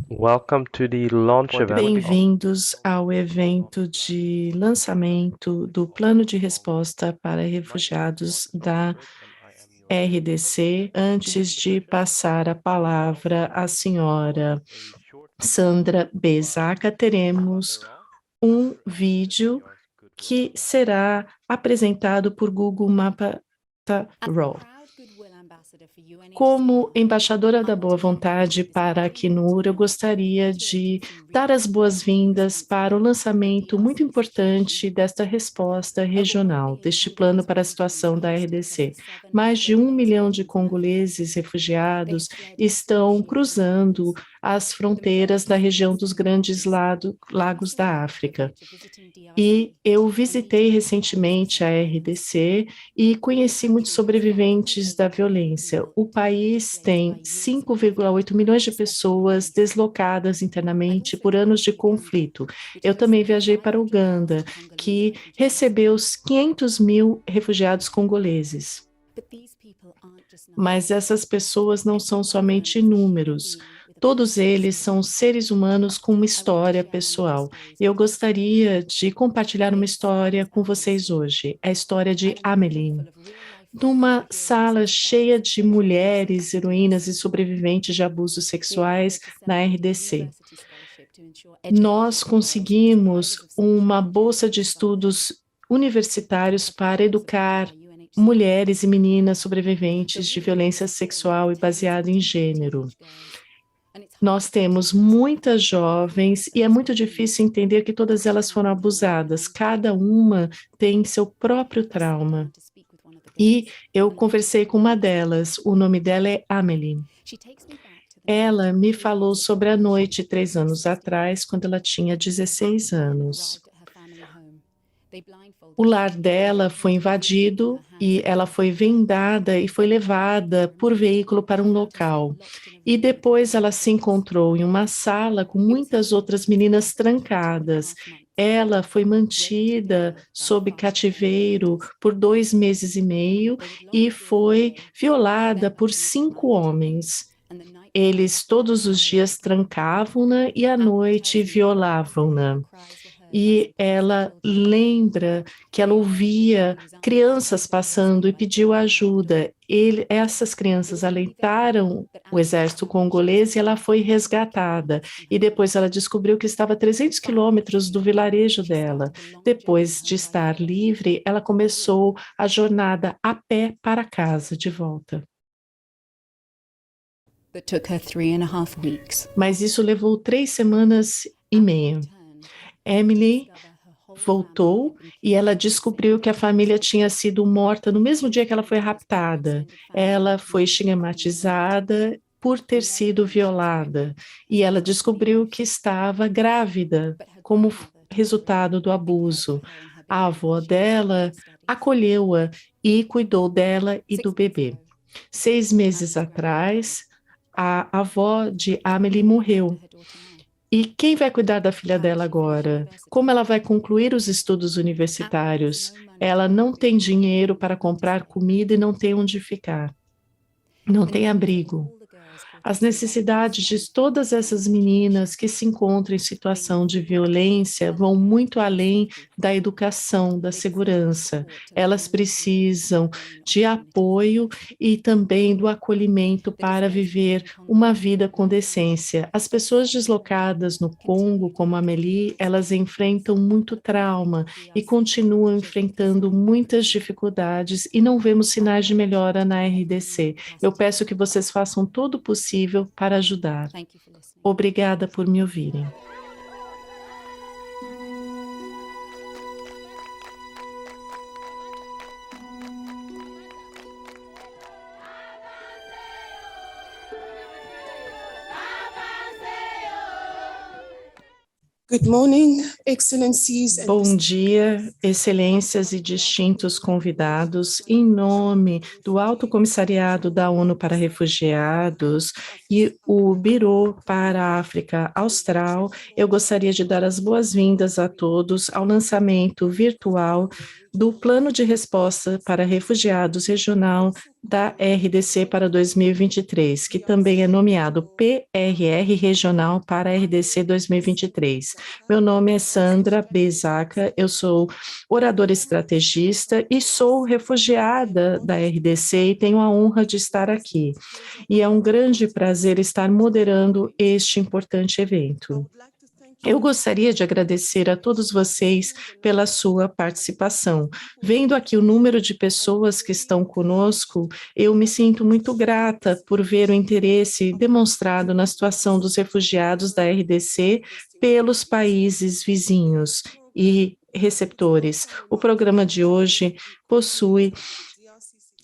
Welcome to the launch event. Bem-vindos ao evento de lançamento do Plano de Resposta para Refugiados da RDC. Antes de passar a palavra à senhora Sandra Bezaca, teremos um vídeo que será apresentado por Google Mapa Raw. Como embaixadora da boa vontade para a Acnur, eu gostaria de dar as boas-vindas para o lançamento muito importante desta resposta regional, deste plano para a situação da RDC. Mais de 1 milhão de congoleses refugiados estão cruzando as fronteiras da região dos Grandes Lagos da África. E eu visitei recentemente a RDC e conheci muitos sobreviventes da violência. O país tem 5,8 milhões de pessoas deslocadas internamente por anos de conflito. Eu também viajei para Uganda, que recebeu os 500 mil refugiados congoleses. Mas essas pessoas não são somente números. Todos eles são seres humanos com uma história pessoal. Eu gostaria de compartilhar uma história com vocês hoje, a história de Amelie. Numa sala cheia de mulheres, heroínas e sobreviventes de abusos sexuais na RDC. Nós conseguimos uma bolsa de estudos universitários para educar mulheres e meninas sobreviventes de violência sexual e baseada em gênero. Nós temos muitas jovens e é muito difícil entender que todas elas foram abusadas. Cada uma tem seu próprio trauma. E eu conversei com uma delas, o nome dela é Amelie. Ela me falou sobre a noite 3 anos atrás, quando ela tinha 16 anos. O lar dela foi invadido e ela foi vendada e foi levada por veículo para um local. E depois ela se encontrou em uma sala com muitas outras meninas trancadas. Ela foi mantida sob cativeiro por 2 meses e meio e foi violada por 5 homens. Eles todos os dias trancavam-na e à noite violavam-na. E ela lembra que ela ouvia crianças passando e pediu ajuda. Essas crianças alentaram o exército congolês e ela foi resgatada. E depois ela descobriu que estava a 300 quilômetros do vilarejo dela. Depois de estar livre, ela começou a jornada a pé para casa de volta. Mas isso levou 3 semanas e meia. Emily voltou e ela descobriu que a família tinha sido morta no mesmo dia que ela foi raptada. Ela foi estigmatizada por ter sido violada e ela descobriu que estava grávida como resultado do abuso. A avó dela acolheu-a e cuidou dela e do bebê. 6 meses atrás, a avó de Amelie morreu. E quem vai cuidar da filha dela agora? Como ela vai concluir os estudos universitários? Ela não tem dinheiro para comprar comida e não tem onde ficar. Não tem abrigo. As necessidades de todas essas meninas que se encontram em situação de violência vão muito além da educação, da segurança. Elas precisam de apoio e também do acolhimento para viver uma vida com decência. As pessoas deslocadas no Congo, como a Amelie, elas enfrentam muito trauma e continuam enfrentando muitas dificuldades e não vemos sinais de melhora na RDC. Eu peço que vocês façam todo o possível para ajudar. Obrigada por me ouvirem. Good morning, excellencies. Bom dia, excelências e distintos convidados. Em nome do Alto Comissariado da ONU para Refugiados e o Bureau para a África Austral, eu gostaria de dar as boas-vindas a todos ao lançamento virtual do Plano de Resposta para Refugiados Regional da RDC para 2023, que também é nomeado PRR Regional para RDC 2023. Meu nome é Sandra Bezaca, eu sou oradora estrategista e sou refugiada da RDC e tenho a honra de estar aqui. E é um grande prazer estar moderando este importante evento. Eu gostaria de agradecer a todos vocês pela sua participação. Vendo aqui o número de pessoas que estão conosco, eu me sinto muito grata por ver o interesse demonstrado na situação dos refugiados da RDC pelos países vizinhos e receptores. O programa de hoje possui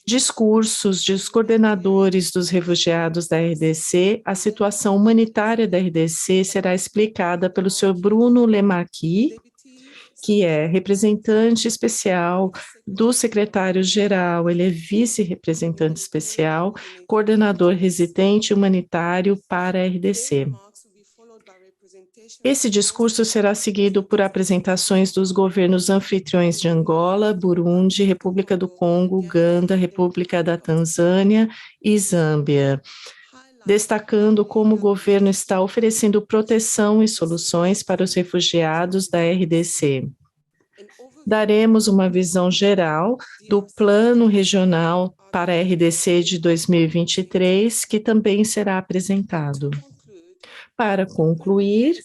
discursos dos coordenadores dos refugiados da RDC. A situação humanitária da RDC será explicada pelo Sr. Bruno Lemarquis, que é representante especial do secretário-geral, ele é vice-representante especial, coordenador residente humanitário para a RDC. Esse discurso será seguido por apresentações dos governos anfitriões de Angola, Burundi, República do Congo, Uganda, República da Tanzânia e Zâmbia, destacando como o governo está oferecendo proteção e soluções para os refugiados da RDC. Daremos uma visão geral do Plano Regional para a RDC de 2023, que também será apresentado. Para concluir,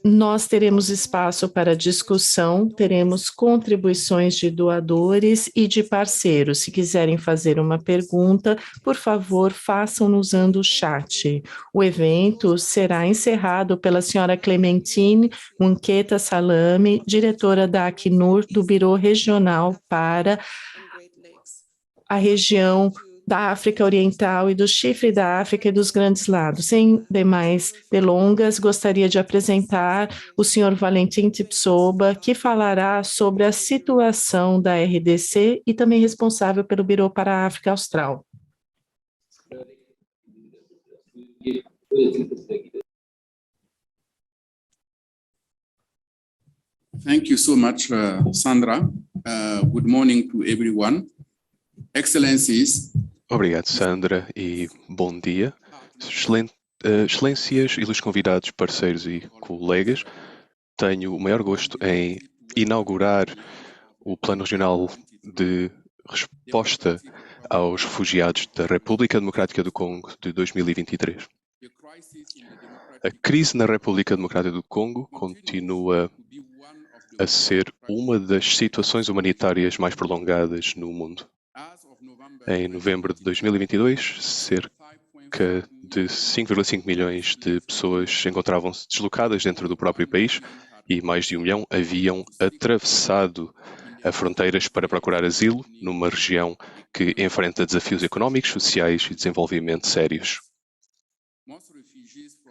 nós teremos espaço para discussão, teremos contribuições de doadores e de parceiros. Se quiserem fazer uma pergunta, por favor, façam usando o chat. O evento será encerrado pela senhora Clementine Munqueta Salame, diretora da Acnur, do Biro Regional para a região da África Oriental e do Chifre da África e dos Grandes Lagos. Sem demais delongas, gostaria de apresentar o senhor Valentim Tipsoba, que falará sobre a situação da RDC e também responsável pelo Biro para a África Austral. Thank you so much, Sandra. Good morning to everyone. Excellencies. Obrigado, Sandra, e bom dia. Excelências, ilustres convidados, parceiros e colegas, tenho o maior gosto em inaugurar o Plano Regional de Resposta aos Refugiados da República Democrática do Congo de 2023. A crise na República Democrática do Congo continua a ser uma das situações humanitárias mais prolongadas no mundo. Em novembro de 2022, cerca de 5,5 milhões de pessoas encontravam-se deslocadas dentro do próprio país e mais de 1 milhão haviam atravessado as fronteiras para procurar asilo numa região que enfrenta desafios económicos, sociais e desenvolvimento sérios.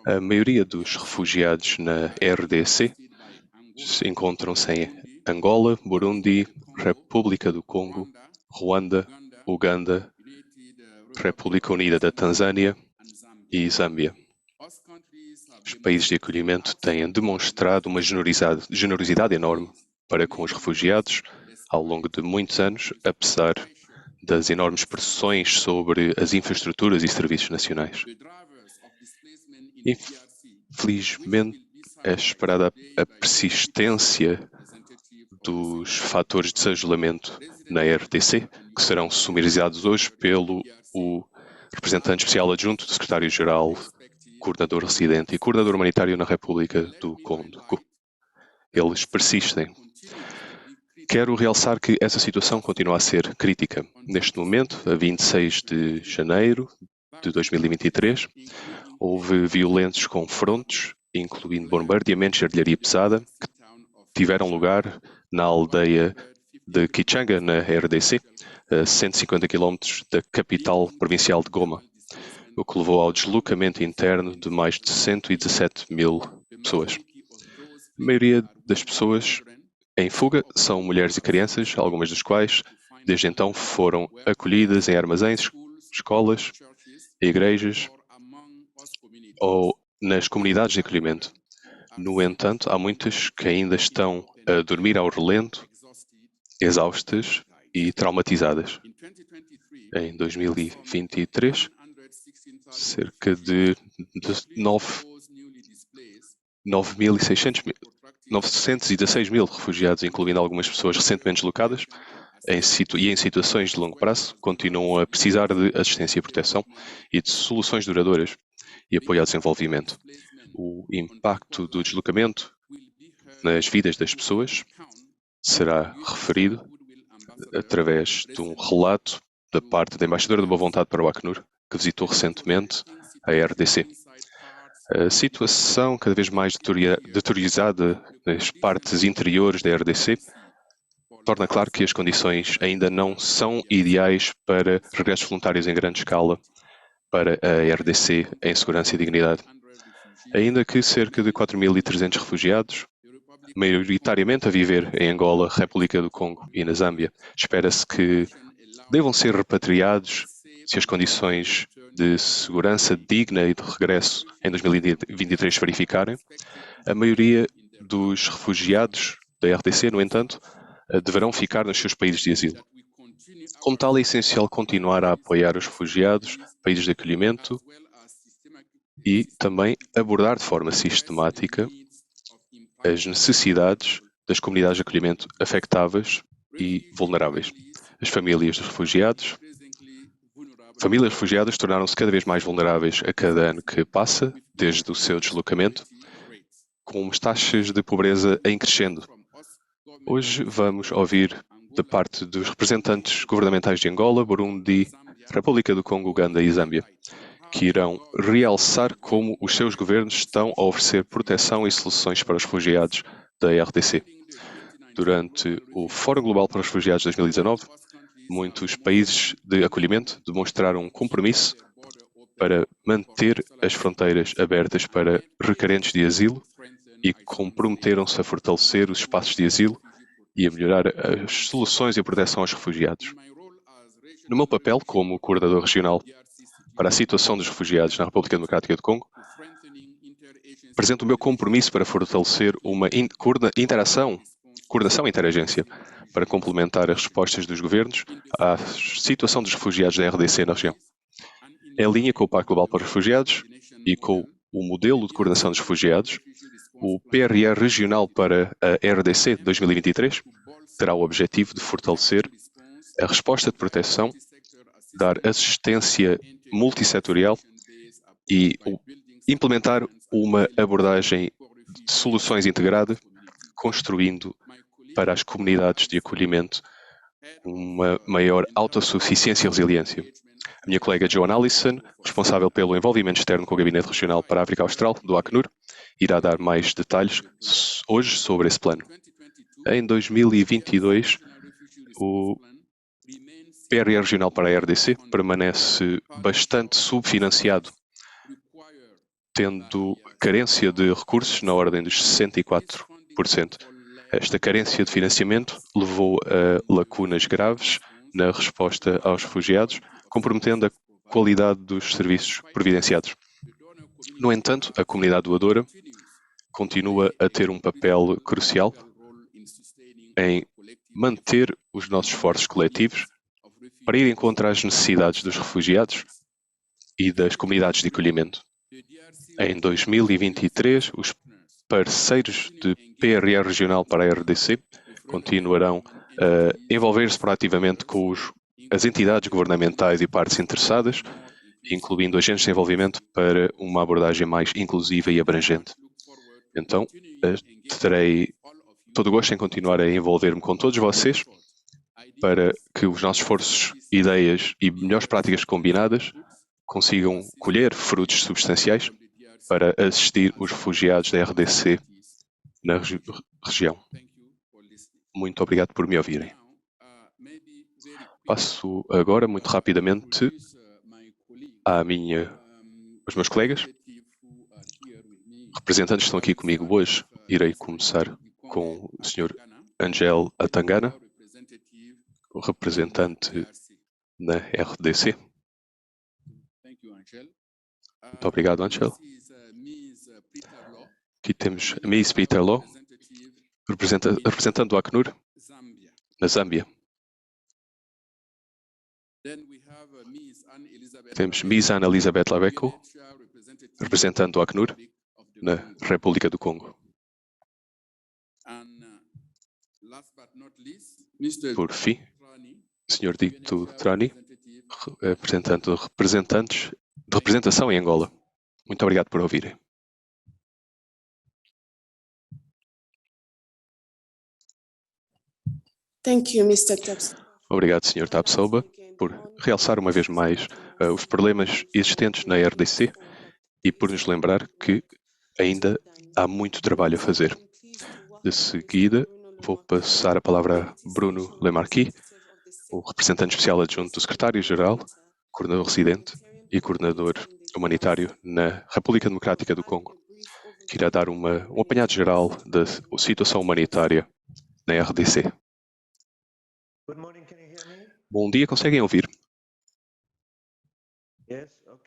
A maioria dos refugiados na RDC encontram-se em Angola, Burundi, República do Congo, Ruanda, Uganda, República Unida da Tanzânia e Zâmbia. Os países de acolhimento têm demonstrado uma generosidade enorme para com os refugiados ao longo de muitos anos, apesar das enormes pressões sobre as infraestruturas e serviços nacionais. Infelizmente, é esperada a persistência dos fatores de desagelamento na RDC, que serão sumarizados hoje pelo representante especial adjunto do secretário-geral, coordenador residente e coordenador humanitário na República do Congo. Eles persistem. Quero realçar que essa situação continua a ser crítica. Neste momento, a 26 de janeiro de 2023, houve violentos confrontos, incluindo bombardeamentos de artilharia pesada, que tiveram lugar na aldeia de Kichanga, na RDC, a 150 km da capital provincial de Goma, o que levou ao deslocamento interno de mais de 117 mil pessoas. A maioria das pessoas em fuga são mulheres e crianças, algumas das quais, desde então, foram acolhidas em armazéns, escolas, igrejas ou nas comunidades de acolhimento. No entanto, há muitas que ainda estão a dormir ao relento exaustas e traumatizadas. Em 2023, cerca de 916 mil refugiados, incluindo algumas pessoas recentemente deslocadas, em situações de longo prazo, continuam a precisar de assistência e proteção e de soluções duradouras e apoio ao desenvolvimento. O impacto do deslocamento nas vidas das pessoas será referido através de um relato da parte da Embaixadora de Boa Vontade para o Acnur, que visitou recentemente a RDC. A situação cada vez mais deteriorizada nas partes interiores da RDC torna claro que as condições ainda não são ideais para regressos voluntários em grande escala para a RDC em segurança e dignidade. Ainda que cerca de 4.300 refugiados, maioritariamente a viver em Angola, República do Congo e na Zâmbia, espera-se que devam ser repatriados se as condições de segurança digna e de regresso em 2023 se verificarem. A maioria dos refugiados da RDC, no entanto, deverão ficar nos seus países de asilo. Como tal, é essencial continuar a apoiar os refugiados, países de acolhimento e também abordar de forma sistemática as necessidades das comunidades de acolhimento afetáveis e vulneráveis. As famílias refugiadas tornaram-se cada vez mais vulneráveis a cada ano que passa, desde o seu deslocamento, com as taxas de pobreza em crescendo. Hoje vamos ouvir da parte dos representantes governamentais de Angola, Burundi, República do Congo, Uganda e Zâmbia, que irão realçar como os seus governos estão a oferecer proteção e soluções para os refugiados da RDC. Durante o Fórum Global para os Refugiados de 2019, muitos países de acolhimento demonstraram um compromisso para manter as fronteiras abertas para requerentes de asilo e comprometeram-se a fortalecer os espaços de asilo e a melhorar as soluções e a proteção aos refugiados. No meu papel como coordenador regional para a situação dos refugiados na República Democrática do Congo, apresento o meu compromisso para fortalecer uma coordenação interagência para complementar as respostas dos governos à situação dos refugiados da RDC na região. Em linha com o Pacto Global para os Refugiados e com o modelo de coordenação dos refugiados, o PRR regional para a RDC de 2023 terá o objetivo de fortalecer a resposta de proteção, dar assistência multissetorial e implementar uma abordagem de soluções integrada, construindo para as comunidades de acolhimento uma maior autossuficiência e resiliência. A minha colega Joan Allison, responsável pelo envolvimento externo com o Gabinete Regional para a África Austral, do Acnur, irá dar mais detalhes hoje sobre esse plano. Em 2022, o PRR regional para a RDC permanece bastante subfinanciado, tendo carência de recursos na ordem dos 64%. Esta carência de financiamento levou a lacunas graves na resposta aos refugiados, comprometendo a qualidade dos serviços providenciados. No entanto, a comunidade doadora continua a ter um papel crucial em manter os nossos esforços coletivos para ir contra as necessidades dos refugiados e das comunidades de acolhimento. Em 2023, os parceiros de PRR regional para a RDC continuarão a envolver-se proativamente com as entidades governamentais e partes interessadas, incluindo agentes de envolvimento para uma abordagem mais inclusiva e abrangente. Então, terei todo o gosto em continuar a envolver-me com todos vocês para que os nossos esforços, ideias e melhores práticas combinadas consigam colher frutos substanciais para assistir os refugiados da RDC na região. Muito obrigado por me ouvirem. Passo agora, muito rapidamente, aos meus colegas. Representantes estão aqui comigo hoje. Irei começar com o Sr. Angel Atangana, o representante na RDC. Muito obrigado, Angel. Aqui temos a Miss Peter Law, representando o Acnur na Zâmbia. Temos Miss Ana Elizabeth Labeco, representando o Acnur, na República do Congo. Por fim, Sr. Dito Trani, representante de representação em Angola. Muito obrigado por ouvirem. Thank you, Mr. Tubbs. Obrigado, Sr. Tapsoba, por realçar uma vez mais os problemas existentes na RDC e por nos lembrar que ainda há muito trabalho a fazer. De seguida, vou passar a palavra a Bruno Lemarquis, o representante especial adjunto do secretário-geral, coordenador residente e coordenador humanitário na República Democrática do Congo, que irá dar um apanhado geral da situação humanitária na RDC. Bom dia, conseguem ouvir?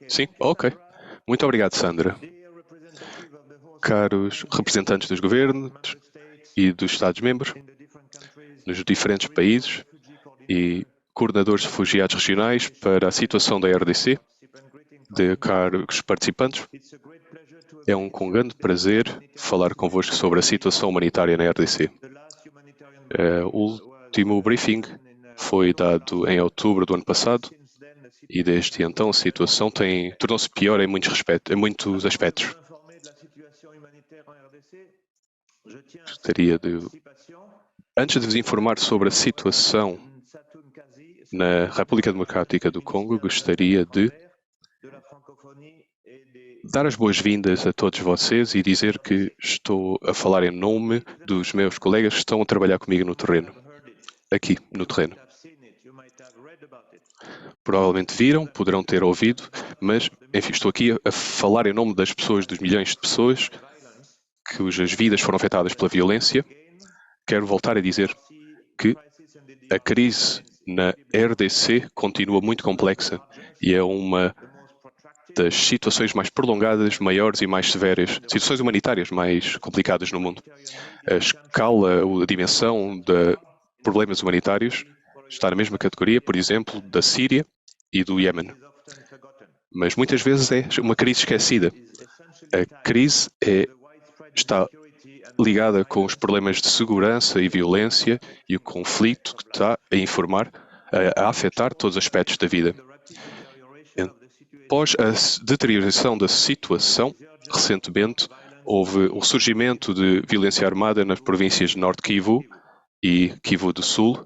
Sim? Ok. Muito obrigado, Sandra. Caros representantes dos governos e dos Estados-membros, nos diferentes países e coordenadores de refugiados regionais para a situação da RDC, de caros participantes, é com grande prazer falar convosco sobre a situação humanitária na RDC. O último briefing foi dado em outubro do ano passado e desde então a situação tornou-se pior em muitos aspectos. Antes de vos informar sobre a situação na República Democrática do Congo, gostaria de dar as boas-vindas a todos vocês e dizer que estou a falar em nome dos meus colegas que estão a trabalhar comigo no terreno, aqui no terreno. Provavelmente viram, poderão ter ouvido, mas, enfim, estou aqui a falar em nome das pessoas, dos milhões de pessoas cujas vidas foram afetadas pela violência. Quero voltar a dizer que a crise na RDC continua muito complexa e é uma das situações mais prolongadas, maiores e mais severas, situações humanitárias mais complicadas no mundo. A escala, a dimensão de problemas humanitários está na mesma categoria, por exemplo, da Síria e do Iémen. Mas muitas vezes é uma crise esquecida. A crise está ligada com os problemas de segurança e violência e o conflito que está a afetar todos os aspectos da vida. Após a deterioração da situação, recentemente houve o surgimento de violência armada nas províncias de Norte Kivu e Kivu do Sul,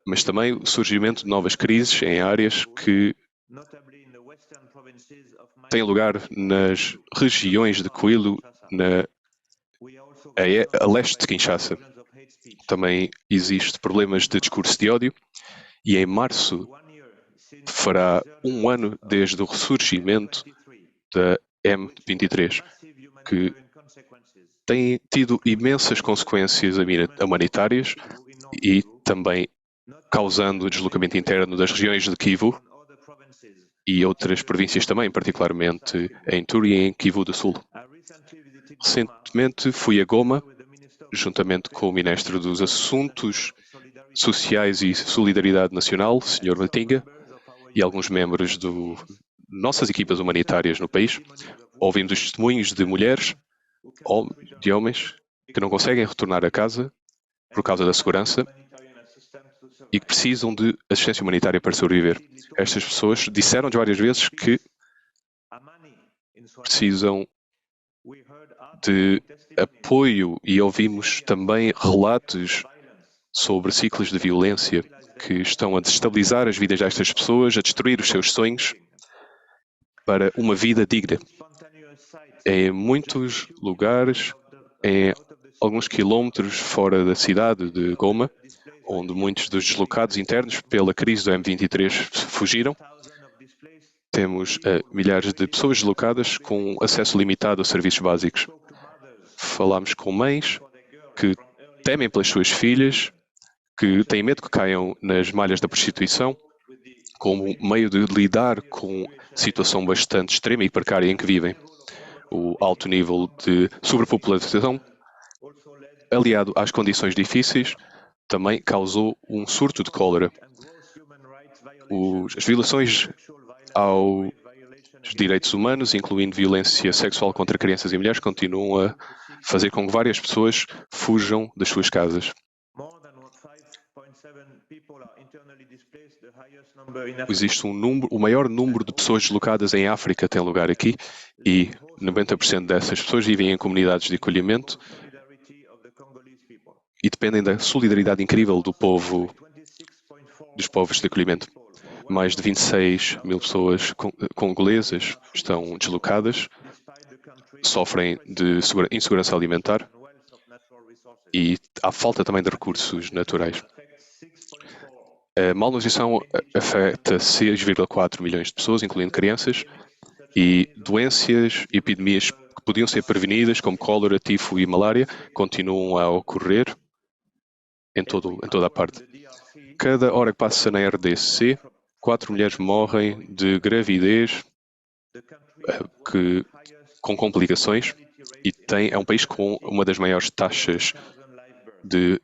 mas também o surgimento de novas crises em áreas que têm lugar nas regiões de Kwilu, a leste de Kinshasa. Também existem problemas de discurso de ódio e em março fará um ano desde o ressurgimento da M23, que tem tido imensas consequências humanitárias e também causando deslocamento interno das regiões de Kivu e outras províncias também, particularmente em Turi e em Kivu do Sul. Recentemente fui a Goma, juntamente com o Ministro dos Assuntos Sociais e Solidariedade Nacional, Sr. Matinga, e alguns membros de nossas equipas humanitárias no país. Ouvimos os testemunhos de mulheres, de homens, que não conseguem retornar a casa por causa da segurança e que precisam de assistência humanitária para sobreviver. Estas pessoas disseram-nos várias vezes que precisam de apoio e ouvimos também relatos sobre ciclos de violência que estão a desestabilizar as vidas destas pessoas, a destruir os seus sonhos para uma vida digna. Em muitos lugares, em alguns quilómetros fora da cidade de Goma, onde muitos dos deslocados internos pela crise do M23 fugiram, temos milhares de pessoas deslocadas com acesso limitado a serviços básicos. Falámos com mães que temem pelas suas filhas, que têm medo que caiam nas malhas da prostituição, como meio de lidar com a situação bastante extrema e precária em que vivem. O alto nível de sobrepopulação, aliado às condições difíceis, também causou um surto de cólera. As violações aos direitos humanos, incluindo violência sexual contra crianças e mulheres, continuam a fazer com que várias pessoas fujam das suas casas. Existe o maior número de pessoas deslocadas em África tem lugar aqui e 90% dessas pessoas vivem em comunidades de acolhimento e dependem da solidariedade incrível dos povos de acolhimento. Mais de 26 mil pessoas congolesas estão deslocadas, sofrem de insegurança alimentar e há falta também de recursos naturais. A malnutrição afeta 6,4 milhões de pessoas, incluindo crianças, e doenças e epidemias que podiam ser prevenidas, como cólera, tifo e malária, continuam a ocorrer em toda a parte. Cada hora que passa na RDC, 4 mulheres morrem de gravidez com complicações e é um país com uma das maiores taxas de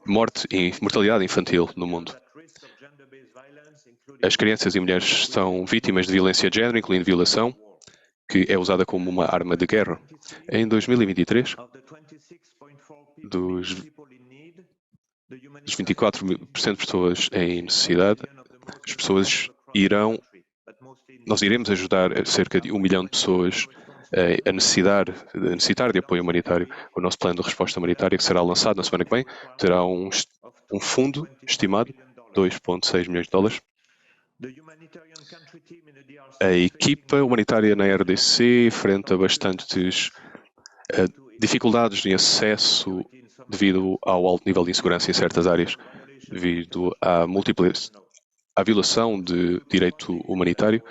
morte e mortalidade infantil no mundo. As crianças e mulheres são vítimas de violência de género, incluindo violação, que é usada como uma arma de guerra. Em 2023, dos 24% de pessoas em necessidade, nós iremos ajudar cerca de 1 milhão de pessoas a necessitar de apoio humanitário. O nosso plano de resposta humanitária, que será lançado na semana que vem, terá um fundo estimado, 2,6 milhões de dólares. A equipa humanitária na RDC enfrenta bastantes dificuldades de acesso devido ao alto nível de insegurança em certas áreas, devido à violação de direito humanitário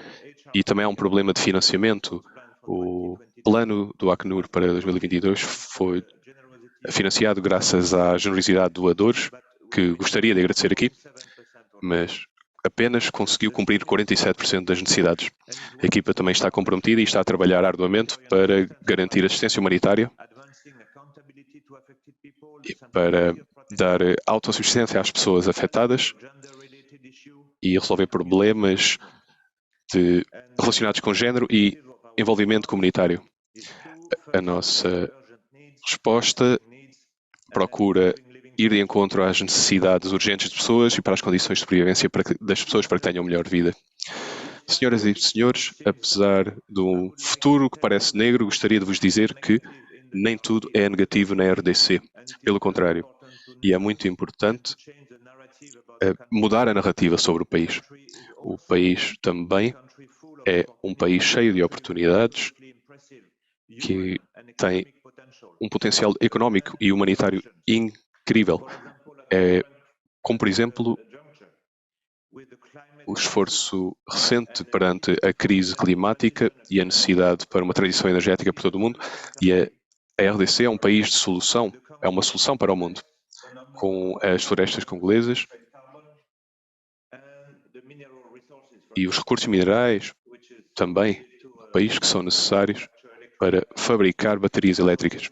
e também há um problema de financiamento. O plano do Acnur para 2022 foi financiado graças à generosidade de doadores, que gostaria de agradecer aqui, mas apenas conseguiu cumprir 47% das necessidades. A equipa também está comprometida e está a trabalhar arduamente para garantir assistência humanitária e para dar autossuficiência às pessoas afetadas e resolver problemas relacionados com género e envolvimento comunitário. A nossa resposta procura ir de encontro às necessidades urgentes de pessoas e para as condições de sobrevivência das pessoas para que tenham melhor vida. Senhoras e senhores, apesar de um futuro que parece negro, gostaria de vos dizer que nem tudo é negativo na RDC. Pelo contrário, e é muito importante mudar a narrativa sobre o país. O país também é um país cheio de oportunidades que tem um potencial económico e humanitário incrível. Como, por exemplo, o esforço recente perante a crise climática e a necessidade para uma transição energética por todo o mundo. E a RDC é um país de solução, é uma solução para o mundo. Com as florestas congolesas e os recursos minerais também no país que são necessários para fabricar baterias elétricas.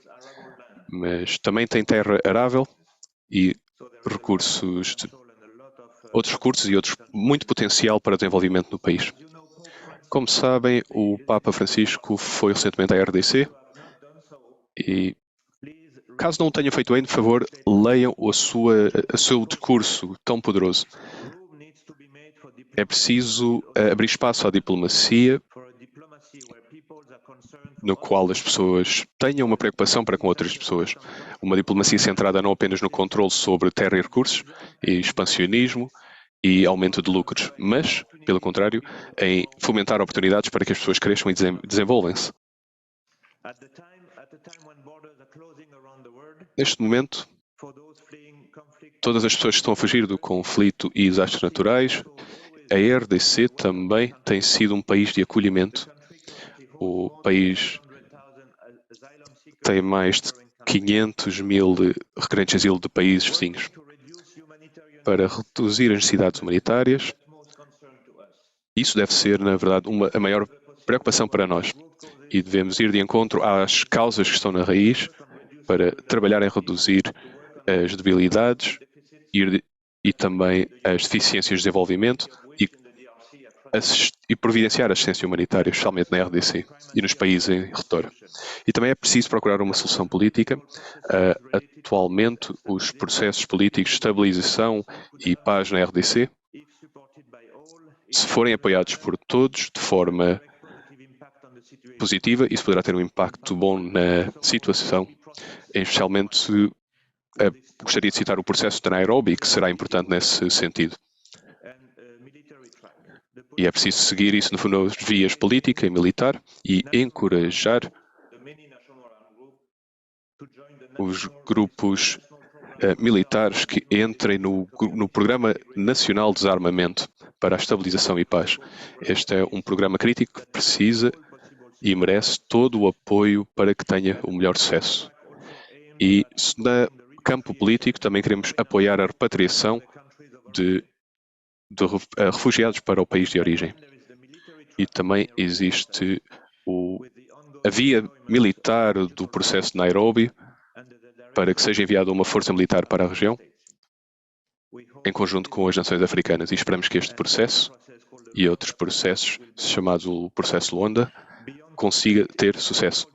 Mas também tem terra arável e outros recursos e muito potencial para desenvolvimento no país. Como sabem, o Papa Francisco foi recentemente à RDC e, caso não o tenham feito ainda, por favor, leiam o seu discurso tão poderoso. É preciso abrir espaço à diplomacia, no qual as pessoas tenham uma preocupação para com outras pessoas. Uma diplomacia centrada não apenas no controle sobre terra e recursos, e expansionismo e aumento de lucros, mas, pelo contrário, em fomentar oportunidades para que as pessoas cresçam e desenvolvam-se. Neste momento, todas as pessoas que estão a fugir do conflito e desastres naturais, a RDC também tem sido um país de acolhimento. O país tem mais de 500 mil requerentes de asilo de países vizinhos. Para reduzir as necessidades humanitárias, isso deve ser, na verdade, a maior preocupação para nós. E devemos ir de encontro às causas que estão na raiz para trabalhar em reduzir as debilidades e também as deficiências de desenvolvimento e providenciar assistência humanitária, especialmente na RDC e nos países em redor. E também é preciso procurar uma solução política. Atualmente, os processos políticos de estabilização e paz na RDC, se forem apoiados por todos de forma positiva, isso poderá ter um impacto bom na situação, especialmente gostaria de citar o processo de Nairobi, que será importante nesse sentido. E é preciso seguir isso nas vias política e militar e encorajar os grupos militares que entrem no Programa Nacional de Desarmamento para a Estabilização e Paz. Este é um programa crítico que precisa e merece todo o apoio para que tenha o melhor sucesso. E no campo político também queremos apoiar a repatriação de refugiados para o país de origem. E também existe a via militar do processo de Nairobi para que seja enviada uma força militar para a região, em conjunto com as nações africanas. E esperamos que este processo e outros processos, chamados o processo Luanda, consiga ter sucesso.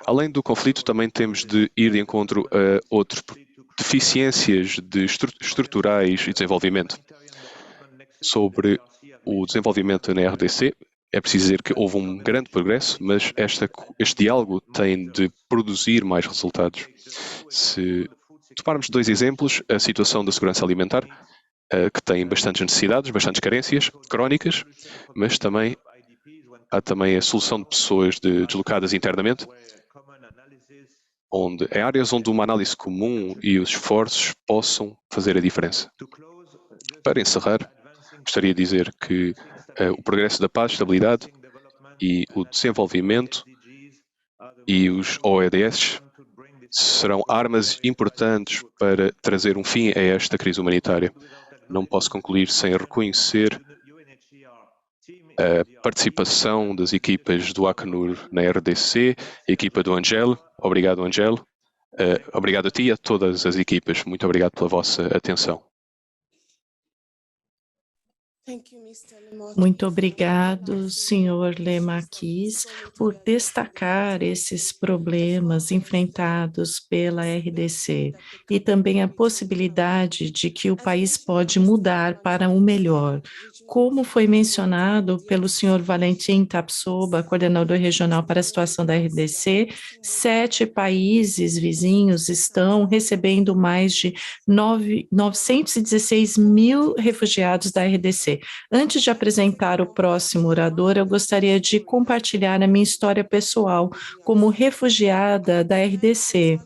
Além do conflito, também temos de ir de encontro a outras deficiências estruturais e desenvolvimento. Sobre o desenvolvimento na RDC, é preciso dizer que houve um grande progresso, mas este diálogo tem de produzir mais resultados. Se tomarmos dois exemplos, a situação da segurança alimentar, que tem bastantes necessidades, bastantes carências crónicas, mas também há também a solução de pessoas deslocadas internamente, em áreas onde uma análise comum e os esforços possam fazer a diferença. Para encerrar, gostaria de dizer que o progresso da paz, estabilidade e o desenvolvimento e os ODS serão armas importantes para trazer um fim a esta crise humanitária. Não posso concluir sem reconhecer a participação das equipas do Acnur na RDC, a equipa do Angelo. Obrigado, Angelo. Obrigado a ti e a todas as equipas. Muito obrigado pela vossa atenção. Muito obrigado, Sr. Lemakis, por destacar esses problemas enfrentados pela RDC e também a possibilidade de que o país pode mudar para o melhor. Como foi mencionado pelo Sr. Valentim Tapsoba, coordenador regional para a situação da RDC, 7 países vizinhos estão recebendo mais de 916 mil refugiados da RDC. Antes de apresentar o próximo orador, eu gostaria de compartilhar a minha história pessoal como refugiada da RDC.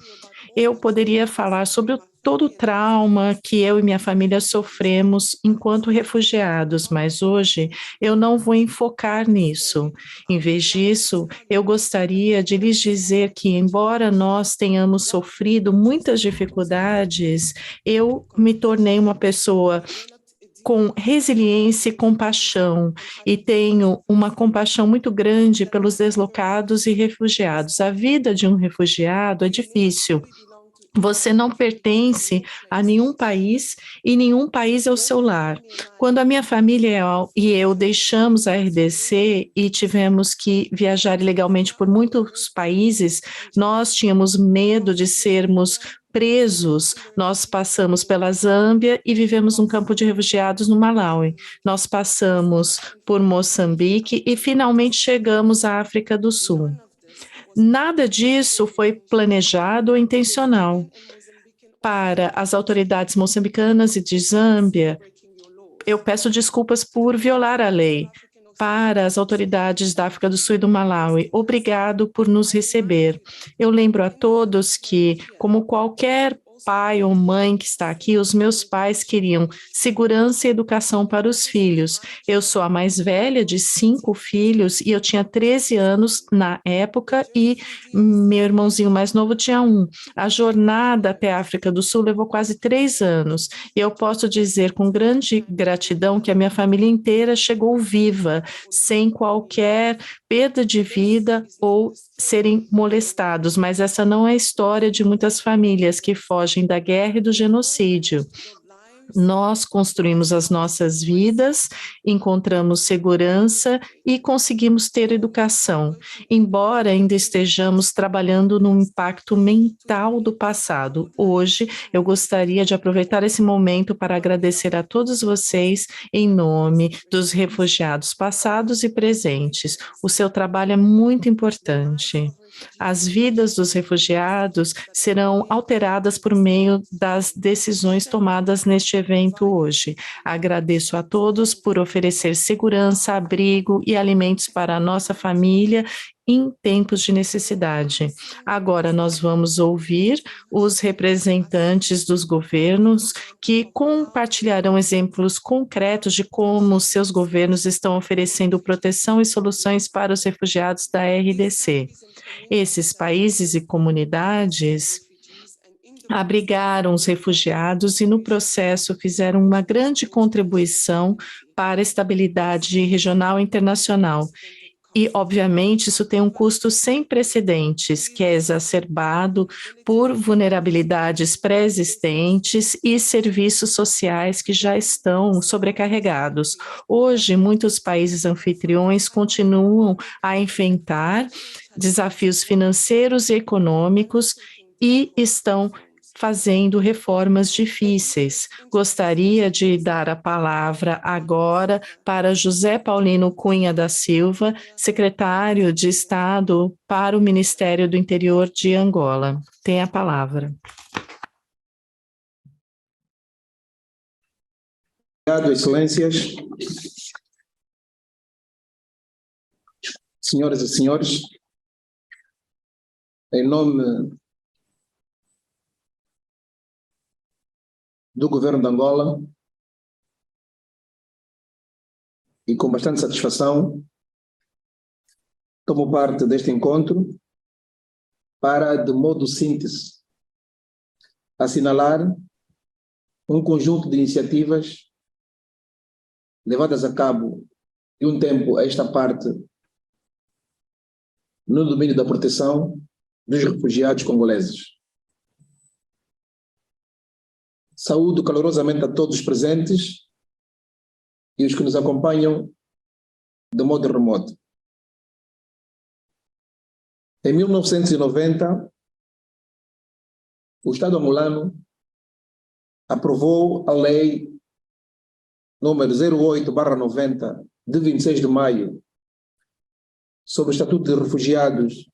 Eu poderia falar sobre todo o trauma que eu e minha família sofremos enquanto refugiados, mas hoje eu não vou enfocar nisso. Em vez disso, eu gostaria de lhes dizer que, embora nós tenhamos sofrido muitas dificuldades, eu me tornei uma pessoa com resiliência e compaixão, e tenho uma compaixão muito grande pelos deslocados e refugiados. A vida de um refugiado é difícil. Você não pertence a nenhum país e nenhum país é o seu lar. Quando a minha família e eu deixamos a RDC e tivemos que viajar ilegalmente por muitos países, nós tínhamos medo de sermos presos. Nós passamos pela Zâmbia e vivemos num campo de refugiados no Malawi. Nós passamos por Moçambique e finalmente chegamos à África do Sul. Nada disso foi planejado ou intencional. Para as autoridades moçambicanas e de Zâmbia, eu peço desculpas por violar a lei. Para as autoridades da África do Sul e do Malawi, obrigado por nos receber. Eu lembro a todos que, como qualquer pai ou mãe que está aqui, os meus pais queriam segurança e educação para os filhos. Eu sou a mais velha de 5 filhos e eu tinha 13 anos na época e meu irmãozinho mais novo tinha 1. A jornada até a África do Sul levou quase 3 anos. E eu posso dizer com grande gratidão que a minha família inteira chegou viva, sem qualquer perda de vida ou serem molestados, mas essa não é a história de muitas famílias que fogem passagem da guerra e do genocídio. Nós construímos as nossas vidas, encontramos segurança e conseguimos ter educação, embora ainda estejamos trabalhando no impacto mental do passado. Hoje, eu gostaria de aproveitar esse momento para agradecer a todos vocês em nome dos refugiados passados e presentes. O seu trabalho é muito importante. As vidas dos refugiados serão alteradas por meio das decisões tomadas neste evento hoje. Agradeço a todos por oferecer segurança, abrigo e alimentos para a nossa família em tempos de necessidade. Agora nós vamos ouvir os representantes dos governos que compartilharão exemplos concretos de como seus governos estão oferecendo proteção e soluções para os refugiados da RDC. Esses países e comunidades abrigaram os refugiados e, no processo, fizeram uma grande contribuição para a estabilidade regional e internacional. E, obviamente, isso tem um custo sem precedentes, que é exacerbado por vulnerabilidades pré-existentes e serviços sociais que já estão sobrecarregados. Hoje, muitos países anfitriões continuam a enfrentar desafios financeiros e econômicos e estão fazendo reformas difíceis. Gostaria de dar a palavra agora para José Paulino Cunha da Silva, secretário de Estado para o Ministério do Interior de Angola. Tem a palavra. Obrigado, excelências. Senhoras e senhores, em nome do governo de Angola e com bastante satisfação, tomo parte deste encontro para, de modo síntese, assinalar um conjunto de iniciativas levadas a cabo de um tempo a esta parte no domínio da proteção dos refugiados congoleses. Saúdo calorosamente a todos os presentes e os que nos acompanham de modo remoto. Em 1990, o Estado angolano aprovou a Lei número 08/90, de 26 de maio, sobre o Estatuto de Refugiados,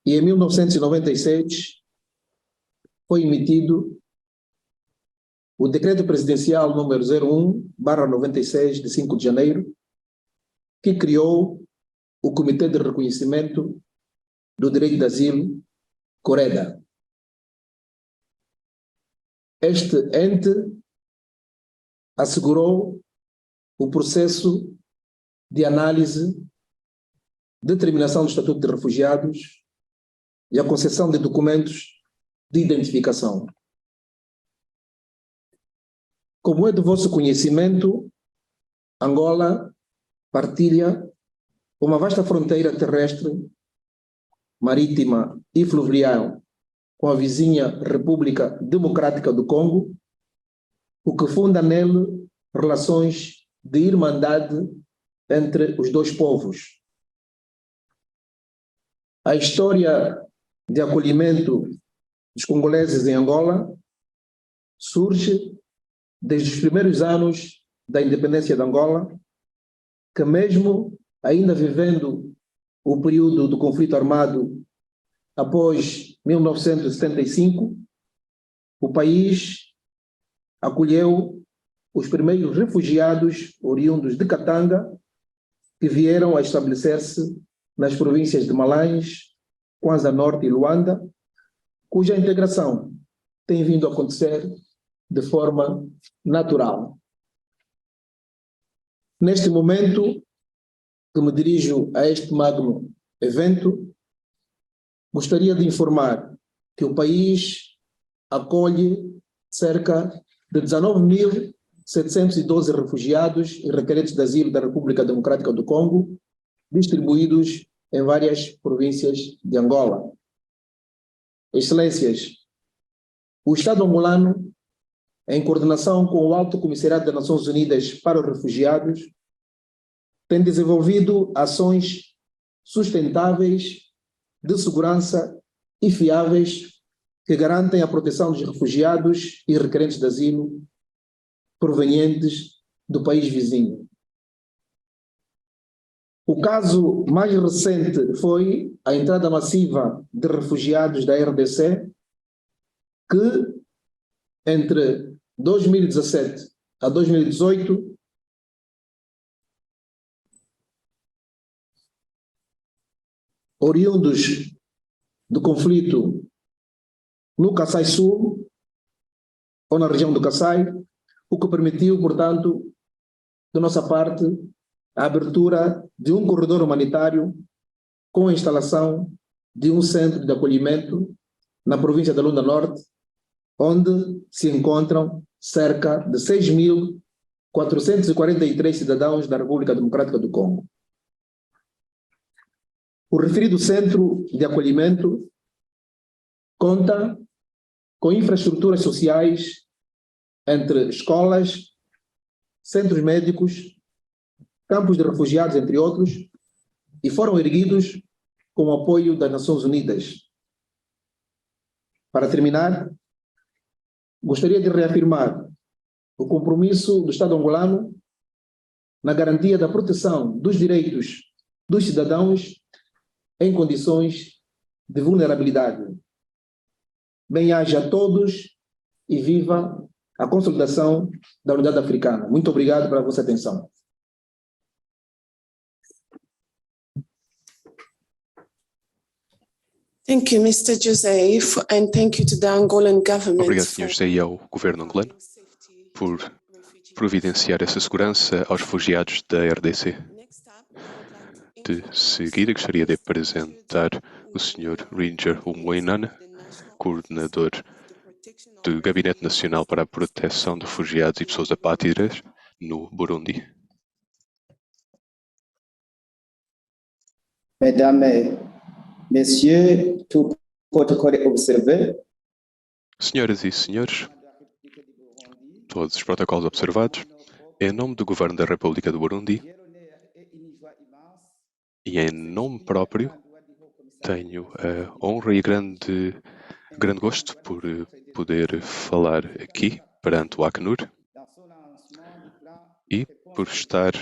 e em 1996 foi emitido o Decreto Presidencial número 01/96, de 5 de janeiro, que criou o Comitê de Reconhecimento do Direito de Asilo, COREDA. Este ente assegurou o processo de análise, determinação do Estatuto de Refugiados e a concessão de documentos de identificação. Como é do vosso conhecimento, Angola partilha uma vasta fronteira terrestre, marítima e fluvial com a vizinha República Democrática do Congo, o que funda nele relações de irmandade entre os dois povos. A história de acolhimento dos congoleses em Angola surge desde os primeiros anos da independência de Angola, que mesmo ainda vivendo o período do conflito armado após 1975, o país acolheu os primeiros refugiados oriundos de Katanga, que vieram a estabelecer-se nas províncias de Malães, Kwanza Norte e Luanda, cuja integração tem vindo a acontecer de forma natural. Neste momento que me dirijo a este magno evento, gostaria de informar que o país acolhe cerca de 19.712 refugiados e requerentes de asilo da República Democrática do Congo, distribuídos em várias províncias de Angola. Excelências, o Estado angolano, em coordenação com o Alto Comissariado das Nações Unidas para os Refugiados, tem desenvolvido ações sustentáveis, de segurança e fiáveis que garantem a proteção dos refugiados e requerentes de asilo provenientes do país vizinho. O caso mais recente foi a entrada massiva de refugiados da RDC, que entre 2017 a 2018 oriundos do conflito no Kassai Sul, ou na região do Kassai, o que permitiu, portanto, da nossa parte, a abertura de um corredor humanitário com a instalação de um centro de acolhimento na província da Lunda Norte, onde se encontram cerca de 6.443 cidadãos da República Democrática do Congo. O referido centro de acolhimento conta com infraestruturas sociais entre escolas, centros médicos, campos de refugiados, entre outros, e foram erguidos com o apoio das Nações Unidas. Para terminar, gostaria de reafirmar o compromisso do Estado angolano na garantia da proteção dos direitos dos cidadãos em condições de vulnerabilidade. Bem-aja a todos e viva a consolidação da unidade africana. Muito obrigado pela vossa atenção. Thank you, Mr. Joseph, and thank you to the Angolan government. Obrigado, Sr. José, e ao governo angolano por providenciar essa segurança aos refugiados da RDC. De seguida, gostaria de apresentar o Sr. Ranger Umuinana, coordenador do Gabinete Nacional para a Proteção de Refugiados e Pessoas Apátridas no Burundi. Mesdames, Messieurs, tout protocole observé. Senhoras e senhores, todos os protocolos observados, em nome do Governo da República do Burundi e em nome próprio, tenho a honra e grande gosto por poder falar aqui perante o Acnur e por estar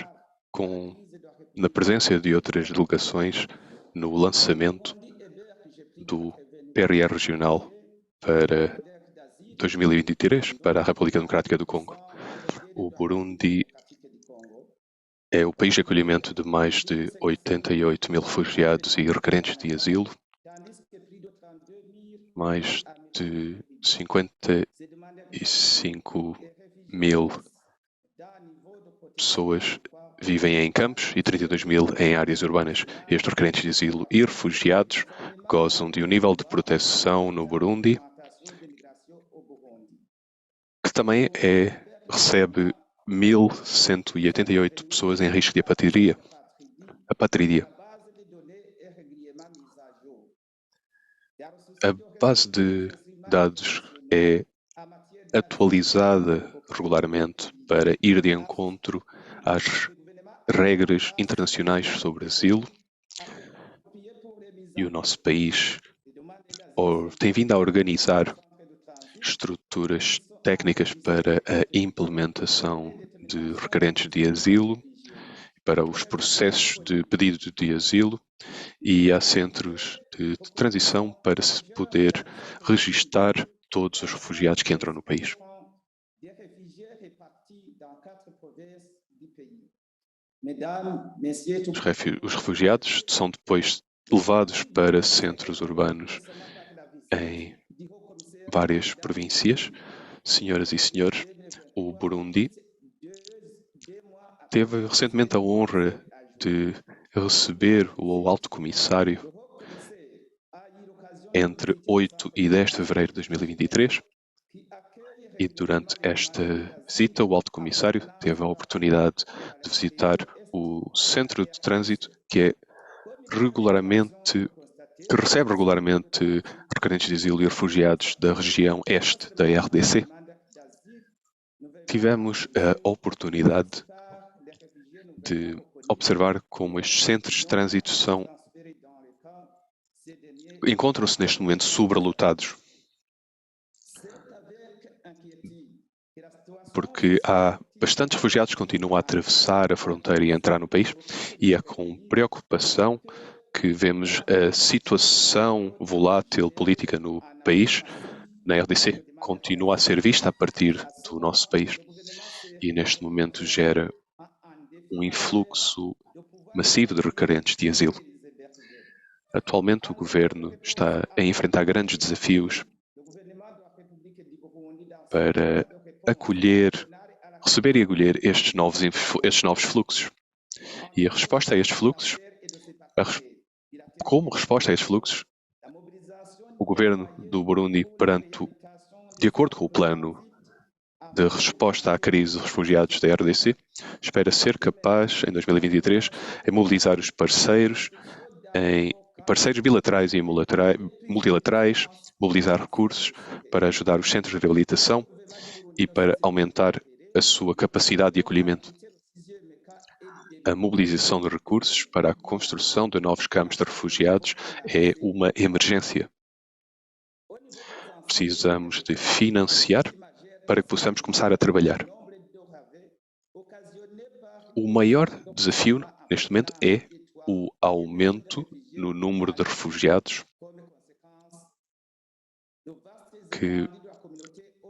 na presença de outras delegações no lançamento do PRR regional para 2023 para a República Democrática do Congo. O Burundi é o país de acolhimento de mais de 88 mil refugiados e requerentes de asilo. Mais de 55 mil pessoas vivem em campos e 32 mil em áreas urbanas. Estes requerentes de asilo e refugiados gozam de um nível de proteção no Burundi que também recebe 1.188 pessoas em risco de apatria. A base de dados é atualizada regularmente para ir de encontro às regras internacionais sobre asilo e o nosso país tem vindo a organizar estruturas técnicas para a implementação de requerentes de asilo, para os processos de pedido de asilo, e há centros de transição para se poder registar todos os refugiados que entram no país. Os refugiados são depois levados para centros urbanos em várias províncias. Senhoras e senhores, o Burundi teve recentemente a honra de receber o Alto Comissário entre 8 e 10 de fevereiro de 2023 e durante esta visita o Alto Comissário teve a oportunidade de visitar o centro de trânsito que é regularmente que recebe regularmente requerentes de asilo e refugiados da região este da RDC, tivemos a oportunidade de observar como estes centros de trânsito encontram-se neste momento sobrelotados, porque há bastantes refugiados que continuam a atravessar a fronteira e a entrar no país, e é com preocupação que vemos a situação volátil política no país, na RDC, continua a ser vista a partir do nosso país, e neste momento gera um influxo massivo de requerentes de asilo. Atualmente, o governo está a enfrentar grandes desafios para receber e acolher estes novos fluxos. E a resposta a estes fluxos, como resposta a estes fluxos, o governo do Burundi, de acordo com o plano de resposta à crise de refugiados da RDC, espera ser capaz, em 2023, em mobilizar os parceiros bilaterais e multilaterais, mobilizar recursos para ajudar os centros de reabilitação e para aumentar a sua capacidade de acolhimento. A mobilização de recursos para a construção de novos campos de refugiados é uma emergência. Precisamos de financiar para que possamos começar a trabalhar. O maior desafio, neste momento, é o aumento no número de refugiados que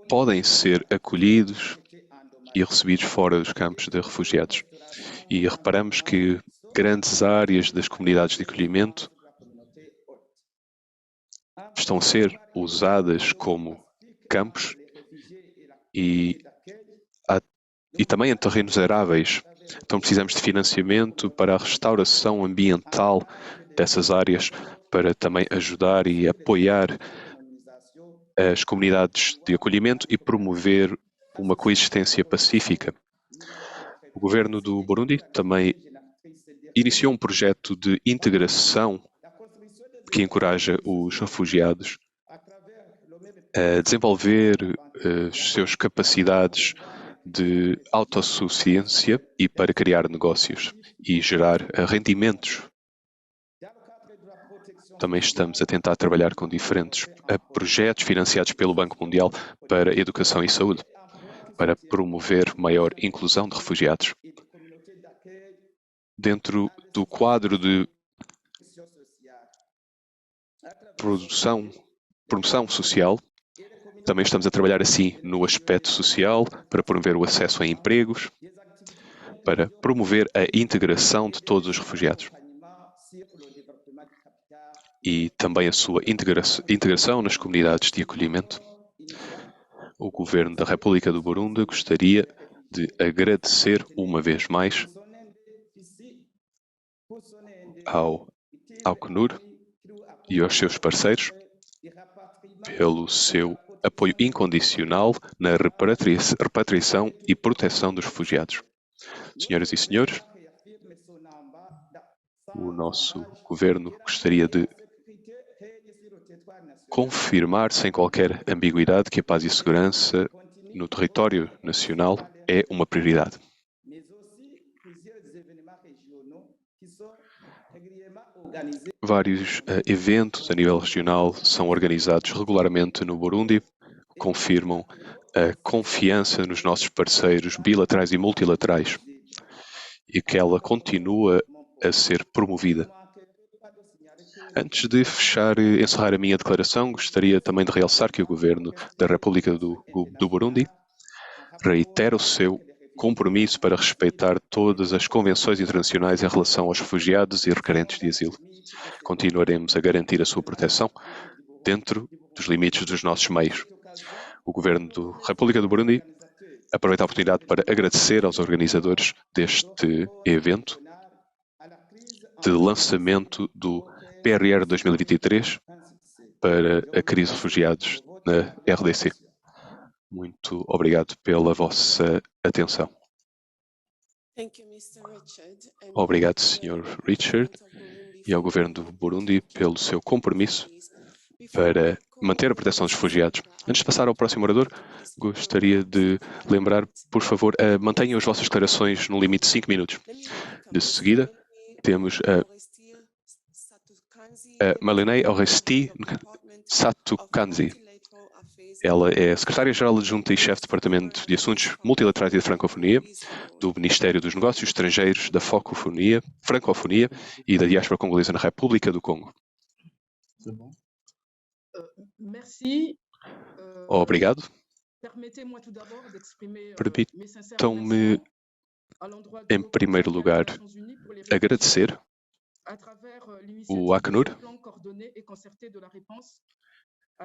podem ser acolhidos e recebidos fora dos campos de refugiados. E reparamos que grandes áreas das comunidades de acolhimento estão a ser usadas como campos e também em terrenos aráveis. Então precisamos de financiamento para a restauração ambiental dessas áreas, para também ajudar e apoiar as comunidades de acolhimento e promover uma coexistência pacífica. O governo do Burundi também iniciou um projeto de integração que encoraja os refugiados a desenvolver as suas capacidades de autossuficiência e para criar negócios e gerar rendimentos. Também estamos a tentar trabalhar com diferentes projetos financiados pelo Banco Mundial para educação e saúde, para promover maior inclusão de refugiados. Dentro do quadro de promoção social, também estamos a trabalhar assim no aspecto social, para promover o acesso a empregos, para promover a integração de todos os refugiados e também a sua integração nas comunidades de acolhimento. O governo da República do Burundi gostaria de agradecer uma vez mais ao CNUR e aos seus parceiros pelo seu apoio incondicional na repatriação e proteção dos refugiados. Senhoras e senhores, o nosso governo gostaria de confirmar sem qualquer ambiguidade que a paz e a segurança no território nacional é uma prioridade. Vários eventos a nível regional são organizados regularmente no Burundi, confirmam a confiança nos nossos parceiros bilaterais e multilaterais e que ela continua a ser promovida. Antes de encerrar a minha declaração, gostaria também de realçar que o governo da República do Burundi reitera o seu compromisso para respeitar todas as convenções internacionais em relação aos refugiados e requerentes de asilo. Continuaremos a garantir a sua proteção dentro dos limites dos nossos meios. O governo da República do Burundi aproveita a oportunidade para agradecer aos organizadores deste evento de lançamento do PRR 2023 para a crise de refugiados na RDC. Muito obrigado pela vossa atenção. Obrigado, Sr. Richard, e ao governo do Burundi pelo seu compromisso para manter a proteção dos refugiados. Antes de passar ao próximo orador, gostaria de lembrar, por favor, mantenham as vossas declarações no limite de 5 minutos. De seguida, temos a Malenei Oresti Satukanzi. Ela é secretária-geral adjunta e chefe de departamento de assuntos multilaterais e de francofonia do Ministério dos Negócios Estrangeiros, da Francofonia e da diáspora congolesa na República do Congo. Obrigado. Permitam-me, em primeiro lugar, agradecer o Acnur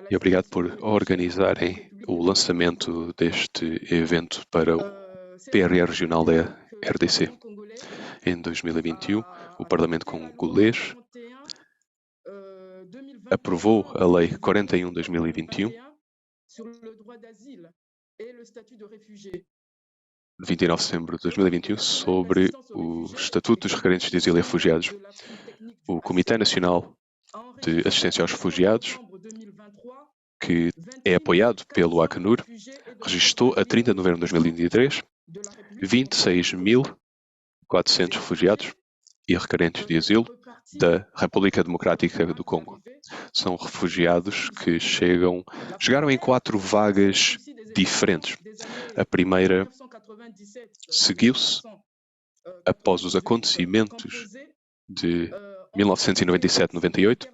e obrigado por organizarem o lançamento deste evento para o PRR regional da RDC. Em 2021, o Parlamento congolês aprovou a Lei 41/2021, de 29 de setembro de 2021, sobre o Estatuto dos Requerentes de Asilo e Refugiados. O Comitê Nacional de Assistência aos Refugiados, que é apoiado pelo Acnur, registrou a 30 de novembro de 2023 26.400 refugiados e requerentes de asilo da República Democrática do Congo. São refugiados que chegaram em 4 vagas diferentes. A primeira seguiu-se após os acontecimentos de 1997-98,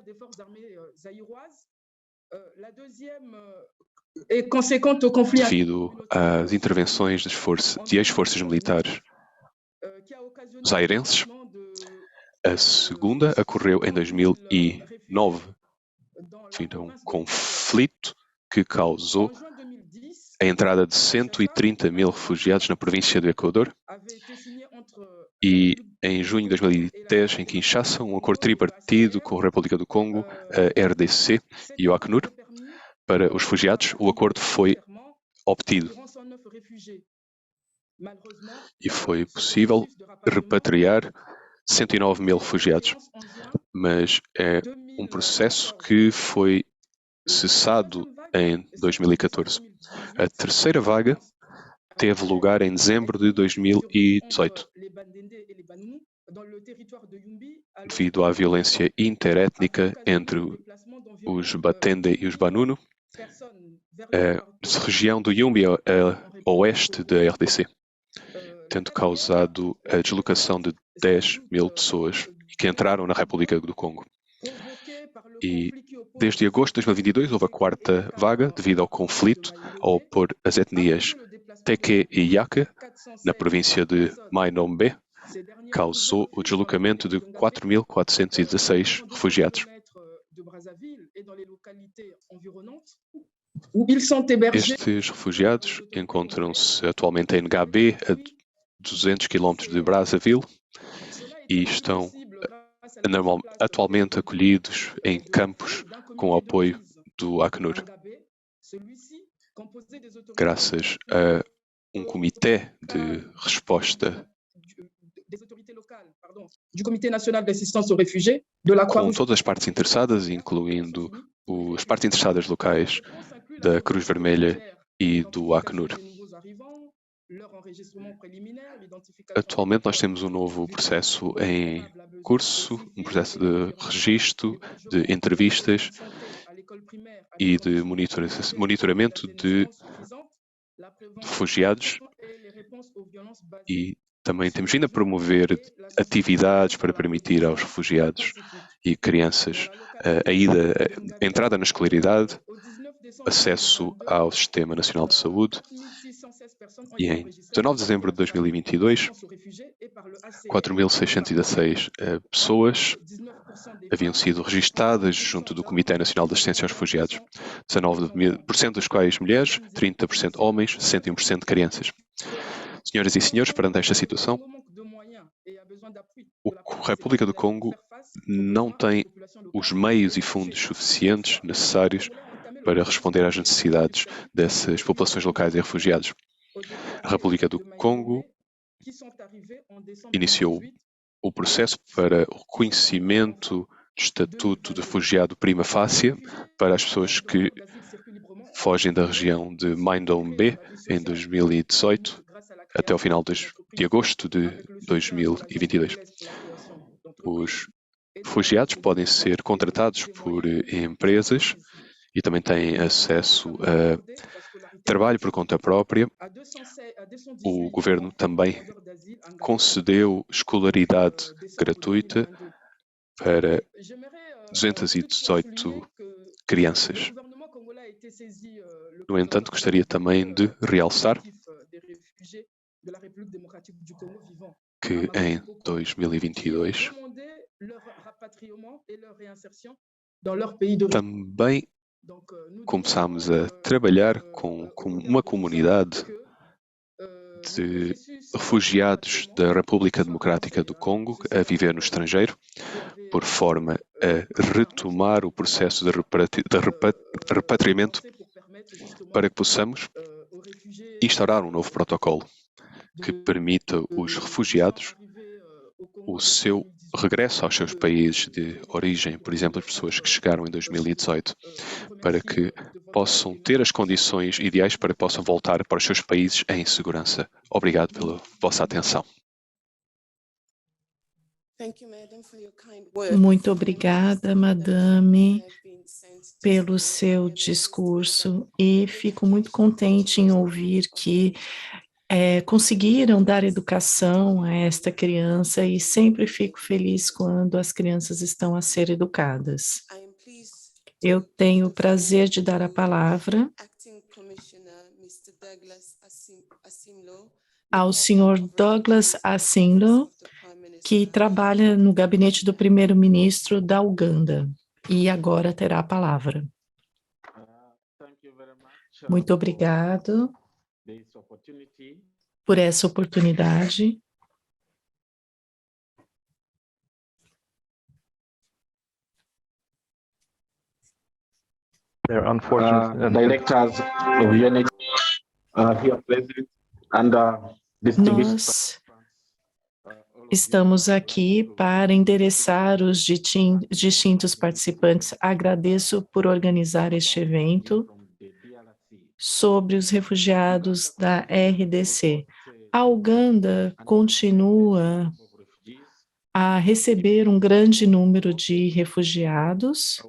devido às intervenções de ex-forças militares zairenses. A segunda ocorreu em 2009, devido a um conflito que causou a entrada de 130.000 refugiados na província do Equador, e em junho de 2010, em Kinshasa, um acordo tripartido com a República do Congo, a RDC e o Acnur para os refugiados. O acordo foi obtido e foi possível repatriar 109.000 refugiados, mas é um processo que foi cessado em 2014. A terceira vaga teve lugar em dezembro de 2018. Devido à violência interétnica entre os Batende e os Banunu, a região do Yumbi a oeste da RDC, tendo causado a deslocação de 10.000 pessoas que entraram na República do Congo. E desde agosto de 2022 houve a quarta vaga devido ao conflito ao opor as etnias Teke e Yaka na província de Mai-Ndombe, causou o deslocamento de 4.416 refugiados. Estes refugiados encontram-se atualmente em Gabé, a 200 km de Brazzaville, e estão atualmente acolhidos em campos com o apoio do Acnur. Graças a um comitê de resposta com todas as partes interessadas, incluindo as partes interessadas locais da Cruz Vermelha e do Acnur. Atualmente nós temos um novo processo em curso, um processo de registro, de entrevistas e de monitoramento de refugiados, e também temos vindo a promover atividades para permitir aos refugiados e crianças a entrada na escolaridade, acesso ao Sistema Nacional de Saúde. E em 19 de dezembro de 2022, 4.616 pessoas haviam sido registadas junto do Comitê Nacional de Assistência aos Refugiados, 19% das quais mulheres, 30% homens, 61% crianças. Senhoras e senhores, perante esta situação, a República do Congo não tem os meios e fundos suficientes necessários para responder às necessidades dessas populações locais e refugiados. A República do Congo iniciou o processo para o reconhecimento do estatuto de refugiado prima facie para as pessoas que fogem da região de Mai-Ndombe em 2018 até o final de agosto de 2022. Os refugiados podem ser contratados por empresas e também têm acesso a trabalho por conta própria. O governo também concedeu escolaridade gratuita para 218 crianças. No entanto, gostaria também de realçar que em 2022 também começámos a trabalhar com uma comunidade de refugiados da República Democrática do Congo a viver no estrangeiro, por forma a retomar o processo de repatriamento para que possamos instaurar um novo protocolo que permita os refugiados o seu regresso aos seus países de origem, por exemplo, as pessoas que chegaram em 2018, para que possam ter as condições ideais para que possam voltar para os seus países em segurança. Obrigado pela vossa atenção. Muito obrigada, madame, pelo seu discurso e fico muito contente em ouvir que conseguiram dar educação a esta criança e sempre fico feliz quando as crianças estão a ser educadas. Eu tenho o prazer de dar a palavra ao senhor Douglas Asinlo, que trabalha no gabinete do primeiro-ministro da Uganda, e agora terá a palavra. Muito obrigado por essa oportunidade. Directors of UNHCR here present and Nós estamos aqui para endereçar os distintos participantes. Agradeço por organizar este evento sobre os refugiados da RDC. A Uganda continua a receber um grande número de refugiados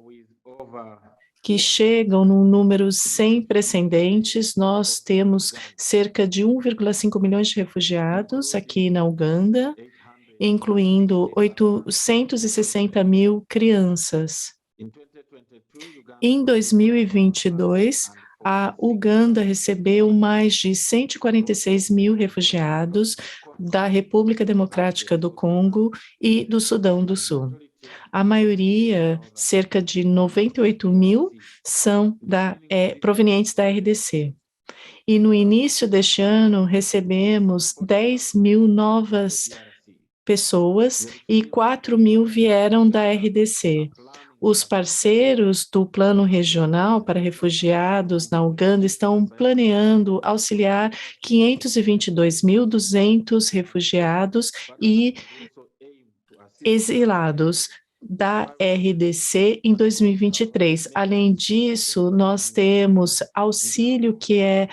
que chegam num número sem precedentes. Nós temos cerca de 1,5 milhões de refugiados aqui na Uganda, incluindo 860 mil crianças. Em 2022, a Uganda recebeu mais de 146 mil refugiados da República Democrática do Congo e do Sudão do Sul. A maioria, cerca de 98 mil, são provenientes da RDC. E no início deste ano, recebemos 10 mil novas pessoas e 4 mil vieram da RDC. Os parceiros do Plano Regional para Refugiados na Uganda estão planeando auxiliar 522.200 refugiados e exilados da RDC em 2023. Além disso, nós temos auxílio que é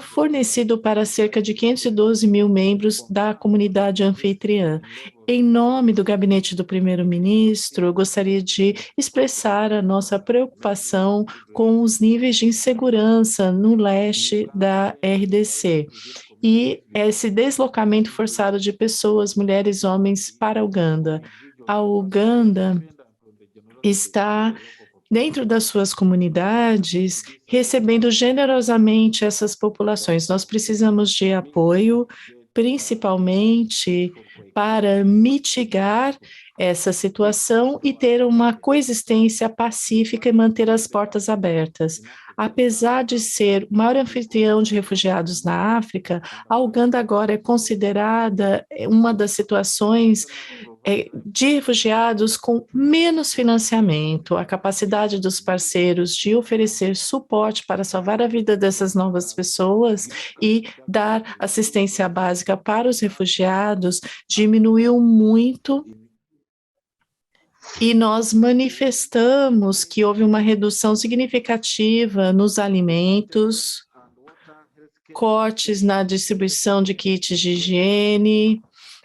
fornecido para cerca de 512 mil membros da comunidade anfitriã. Em nome do gabinete do primeiro-ministro, eu gostaria de expressar a nossa preocupação com os níveis de insegurança no leste da RDC e esse deslocamento forçado de pessoas, mulheres e homens para a Uganda. A Uganda está, dentro das suas comunidades, recebendo generosamente essas populações. Nós precisamos de apoio, principalmente para mitigar essa situação e ter uma coexistência pacífica e manter as portas abertas. Apesar de ser o maior anfitrião de refugiados na África, a Uganda agora é considerada uma das situações de refugiados com menos financiamento, a capacidade dos parceiros de oferecer suporte para salvar a vida dessas novas pessoas e dar assistência básica para os refugiados diminuiu muito. E nós manifestamos que houve uma redução significativa nos alimentos, cortes na distribuição de kits de higiene,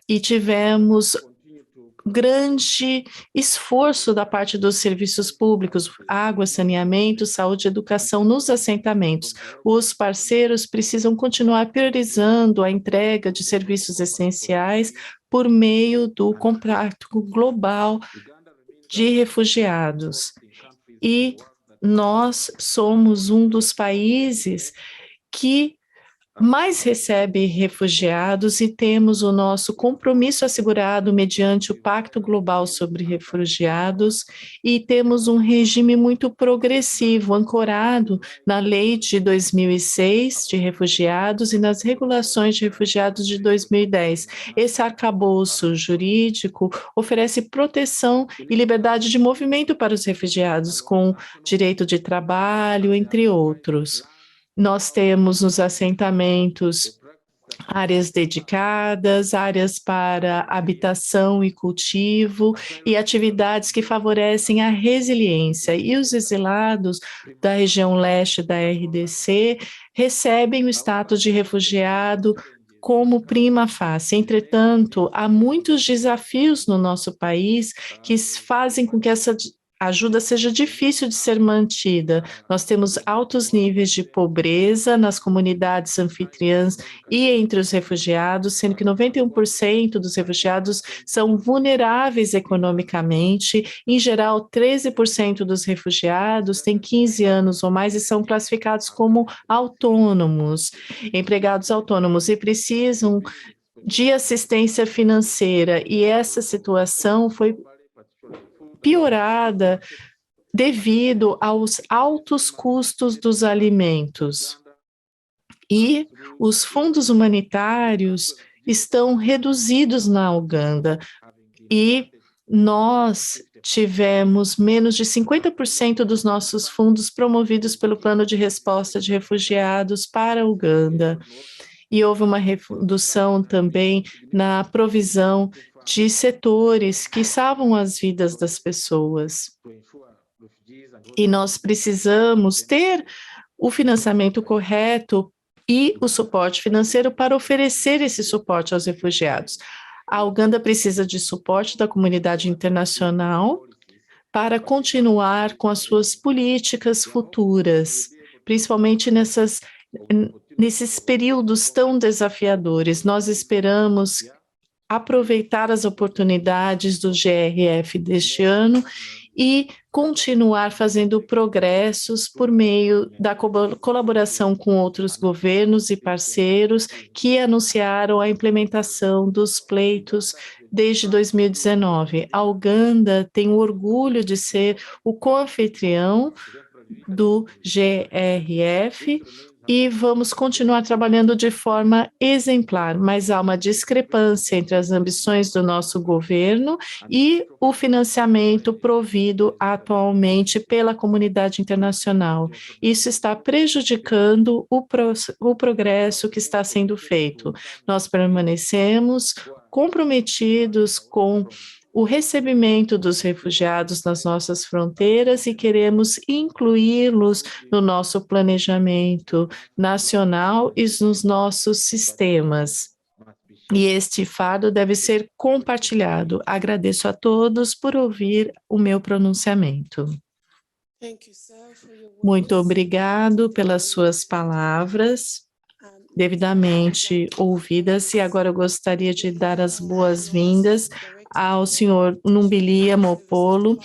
e tivemos grande esforço da parte dos serviços públicos, água, saneamento, saúde e educação nos assentamentos. Os parceiros precisam continuar priorizando a entrega de serviços essenciais por meio do Compacto Global de Refugiados. E nós somos um dos países que mais recebe refugiados e temos o nosso compromisso assegurado mediante o Pacto Global sobre Refugiados e temos um regime muito progressivo, ancorado na Lei de 2006 de refugiados e nas regulações de refugiados de 2010. Esse arcabouço jurídico oferece proteção e liberdade de movimento para os refugiados, com direito de trabalho, entre outros. Nós temos nos assentamentos áreas dedicadas, áreas para habitação e cultivo e atividades que favorecem a resiliência. E os exilados da região leste da RDC recebem o status de refugiado como prima facie. Entretanto, há muitos desafios no nosso país que fazem com que essa ajuda seja difícil de ser mantida. Nós temos altos níveis de pobreza nas comunidades anfitriãs e entre os refugiados, sendo que 91% dos refugiados são vulneráveis economicamente. Em geral, 13% dos refugiados têm 15 anos ou mais e são classificados como autônomos, empregados autônomos, e precisam de assistência financeira. E essa situação foi piorada devido aos altos custos dos alimentos. E os fundos humanitários estão reduzidos na Uganda. E nós tivemos menos de 50% dos nossos fundos promovidos pelo Plano de Resposta de Refugiados para a Uganda. E houve uma redução também na provisão de setores que salvam as vidas das pessoas. E nós precisamos ter o financiamento correto e o suporte financeiro para oferecer esse suporte aos refugiados. A Uganda precisa de suporte da comunidade internacional para continuar com as suas políticas futuras, principalmente nesses períodos tão desafiadores. Nós esperamos aproveitar as oportunidades do GRF deste ano e continuar fazendo progressos por meio da colaboração com outros governos e parceiros que anunciaram a implementação dos pleitos desde 2019. A Uganda tem o orgulho de ser o co-anfitrião do GRF e vamos continuar trabalhando de forma exemplar, mas há uma discrepância entre as ambições do nosso governo e o financiamento provido atualmente pela comunidade internacional. Isso está prejudicando o progresso que está sendo feito. Nós permanecemos comprometidos com o recebimento dos refugiados nas nossas fronteiras e queremos incluí-los no nosso planejamento nacional e nos nossos sistemas. E este fardo deve ser compartilhado. Agradeço a todos por ouvir o meu pronunciamento. Muito obrigado pelas suas palavras, devidamente ouvidas, e agora eu gostaria de dar as boas-vindas ao senhor Numbilia Mopolo,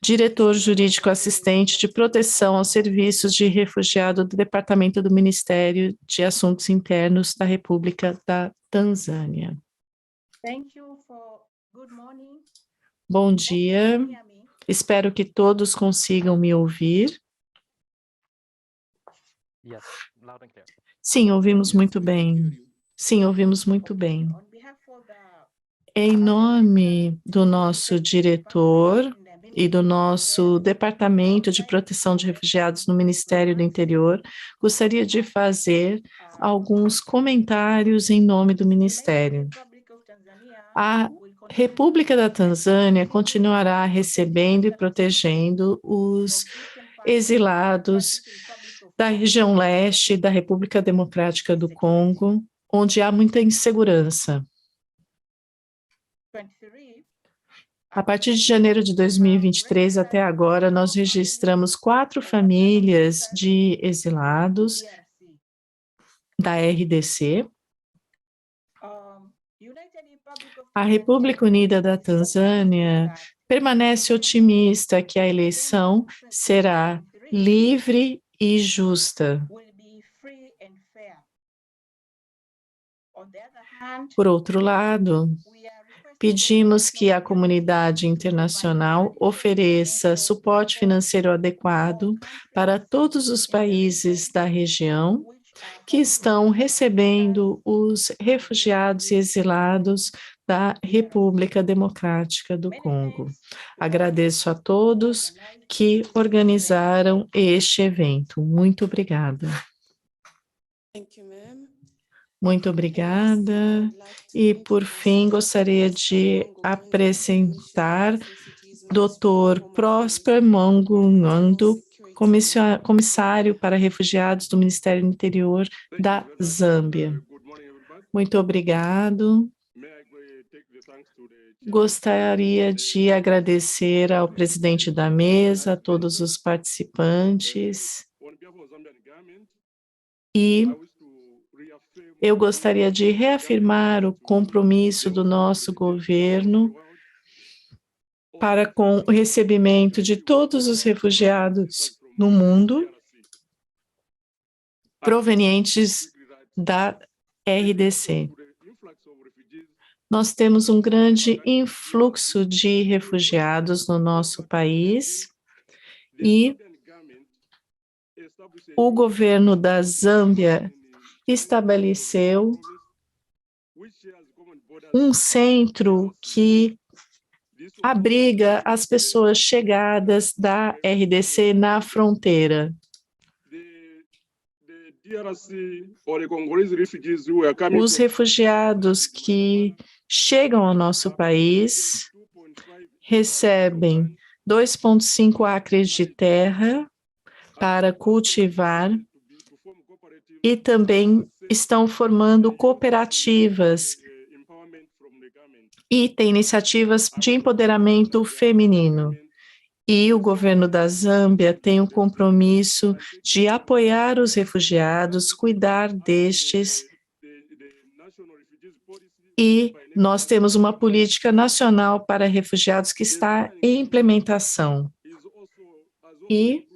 diretor jurídico assistente de proteção aos serviços de refugiado do Departamento do Ministério de Assuntos Internos da República da Tanzânia. Bom dia, espero que todos consigam me ouvir. Sim, ouvimos muito bem. Sim, ouvimos muito bem. Em nome do nosso diretor e do nosso Departamento de Proteção de Refugiados no Ministério do Interior, gostaria de fazer alguns comentários em nome do Ministério. A República da Tanzânia continuará recebendo e protegendo os exilados da região leste da República Democrática do Congo, onde há muita insegurança. A partir de janeiro de 2023 até agora, nós registramos 4 famílias de exilados da RDC. A República Unida da Tanzânia permanece otimista que a eleição será livre e justa. Por outro lado, pedimos que a comunidade internacional ofereça suporte financeiro adequado para todos os países da região que estão recebendo os refugiados e exilados da República Democrática do Congo. Agradeço a todos que organizaram este evento. Muito obrigada. Muito obrigada. E, por fim, gostaria de apresentar Dr. Prosper Mongunhando, comissário para refugiados do Ministério do Interior da Zâmbia. Muito obrigado. Gostaria de agradecer ao presidente da mesa, a todos os participantes. E eu gostaria de reafirmar o compromisso do nosso governo para com o recebimento de todos os refugiados no mundo provenientes da RDC. Nós temos um grande influxo de refugiados no nosso país e o governo da Zâmbia estabeleceu um centro que abriga as pessoas chegadas da RDC na fronteira. Os refugiados que chegam ao nosso país recebem 2,5 acres de terra para cultivar e também estão formando cooperativas e tem iniciativas de empoderamento feminino. E o governo da Zâmbia tem um compromisso de apoiar os refugiados, cuidar destes. E nós temos uma política nacional para refugiados que está em implementação. E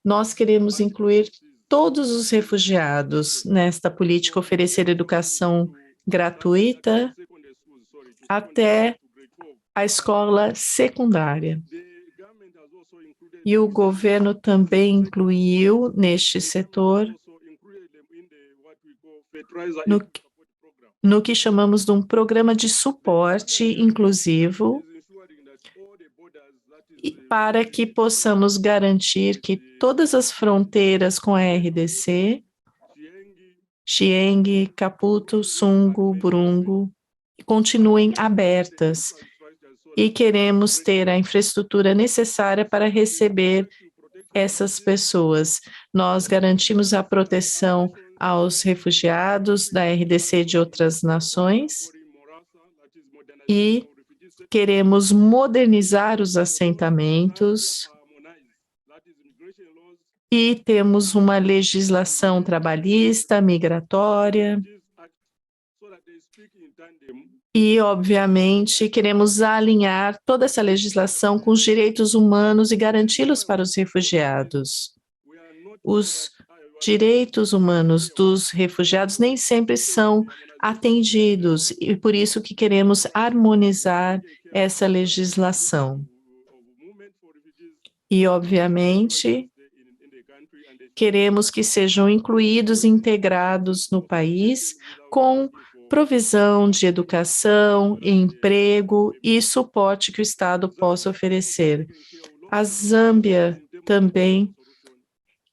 nós queremos incluir todos os refugiados nesta política, oferecer educação gratuita até a escola secundária. E o governo também incluiu neste setor no que chamamos de um programa de suporte inclusivo para que possamos garantir que todas as fronteiras com a RDC, Xieng, Caputo, Sungo, Burungo, continuem abertas e queremos ter a infraestrutura necessária para receber essas pessoas. Nós garantimos a proteção aos refugiados da RDC de outras nações e queremos modernizar os assentamentos e temos uma legislação trabalhista, migratória e, obviamente, queremos alinhar toda essa legislação com os direitos humanos e garanti-los para os refugiados. Os direitos humanos dos refugiados nem sempre são atendidos e por isso que queremos harmonizar essa legislação. E, obviamente, queremos que sejam incluídos e integrados no país com provisão de educação, emprego e suporte que o Estado possa oferecer. A Zâmbia também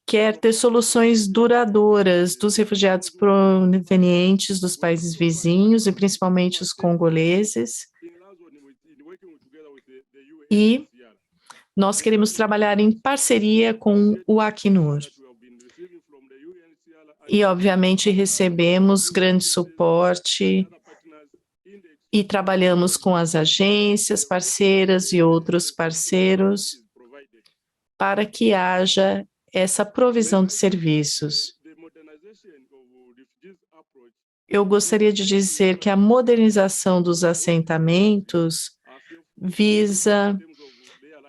quer ter soluções duradouras dos refugiados provenientes dos países vizinhos, e principalmente os congoleses. E nós queremos trabalhar em parceria com o Acnur. E, obviamente, recebemos grande suporte e trabalhamos com as agências parceiras e outros parceiros para que haja essa provisão de serviços. Eu gostaria de dizer que a modernização dos assentamentos visa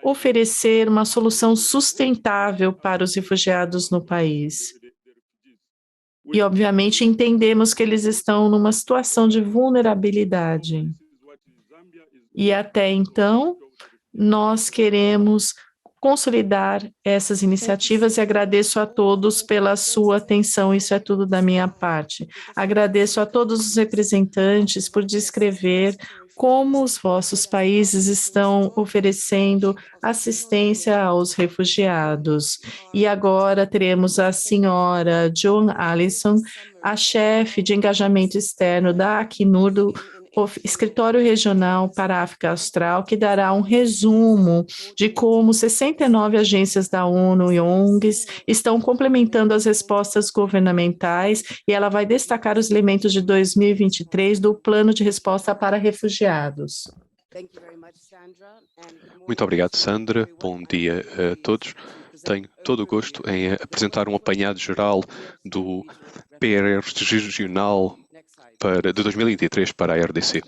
oferecer uma solução sustentável para os refugiados no país. E, obviamente, entendemos que eles estão numa situação de vulnerabilidade. E, até então, nós queremos consolidar essas iniciativas e agradeço a todos pela sua atenção. Isso é tudo da minha parte. Agradeço a todos os representantes por descrever como os vossos países estão oferecendo assistência aos refugiados. E agora teremos a senhora Joan Allison, a chefe de engajamento externo da Acnur, do Escritório Regional para a África Austral, que dará um resumo de como 69 agências da ONU e ONGs estão complementando as respostas governamentais, e ela vai destacar os elementos de 2023 do Plano de Resposta para Refugiados. Muito obrigado, Sandra. Bom dia a todos. Tenho todo o gosto em apresentar um apanhado geral do PRR regional de 2023 para a RDC.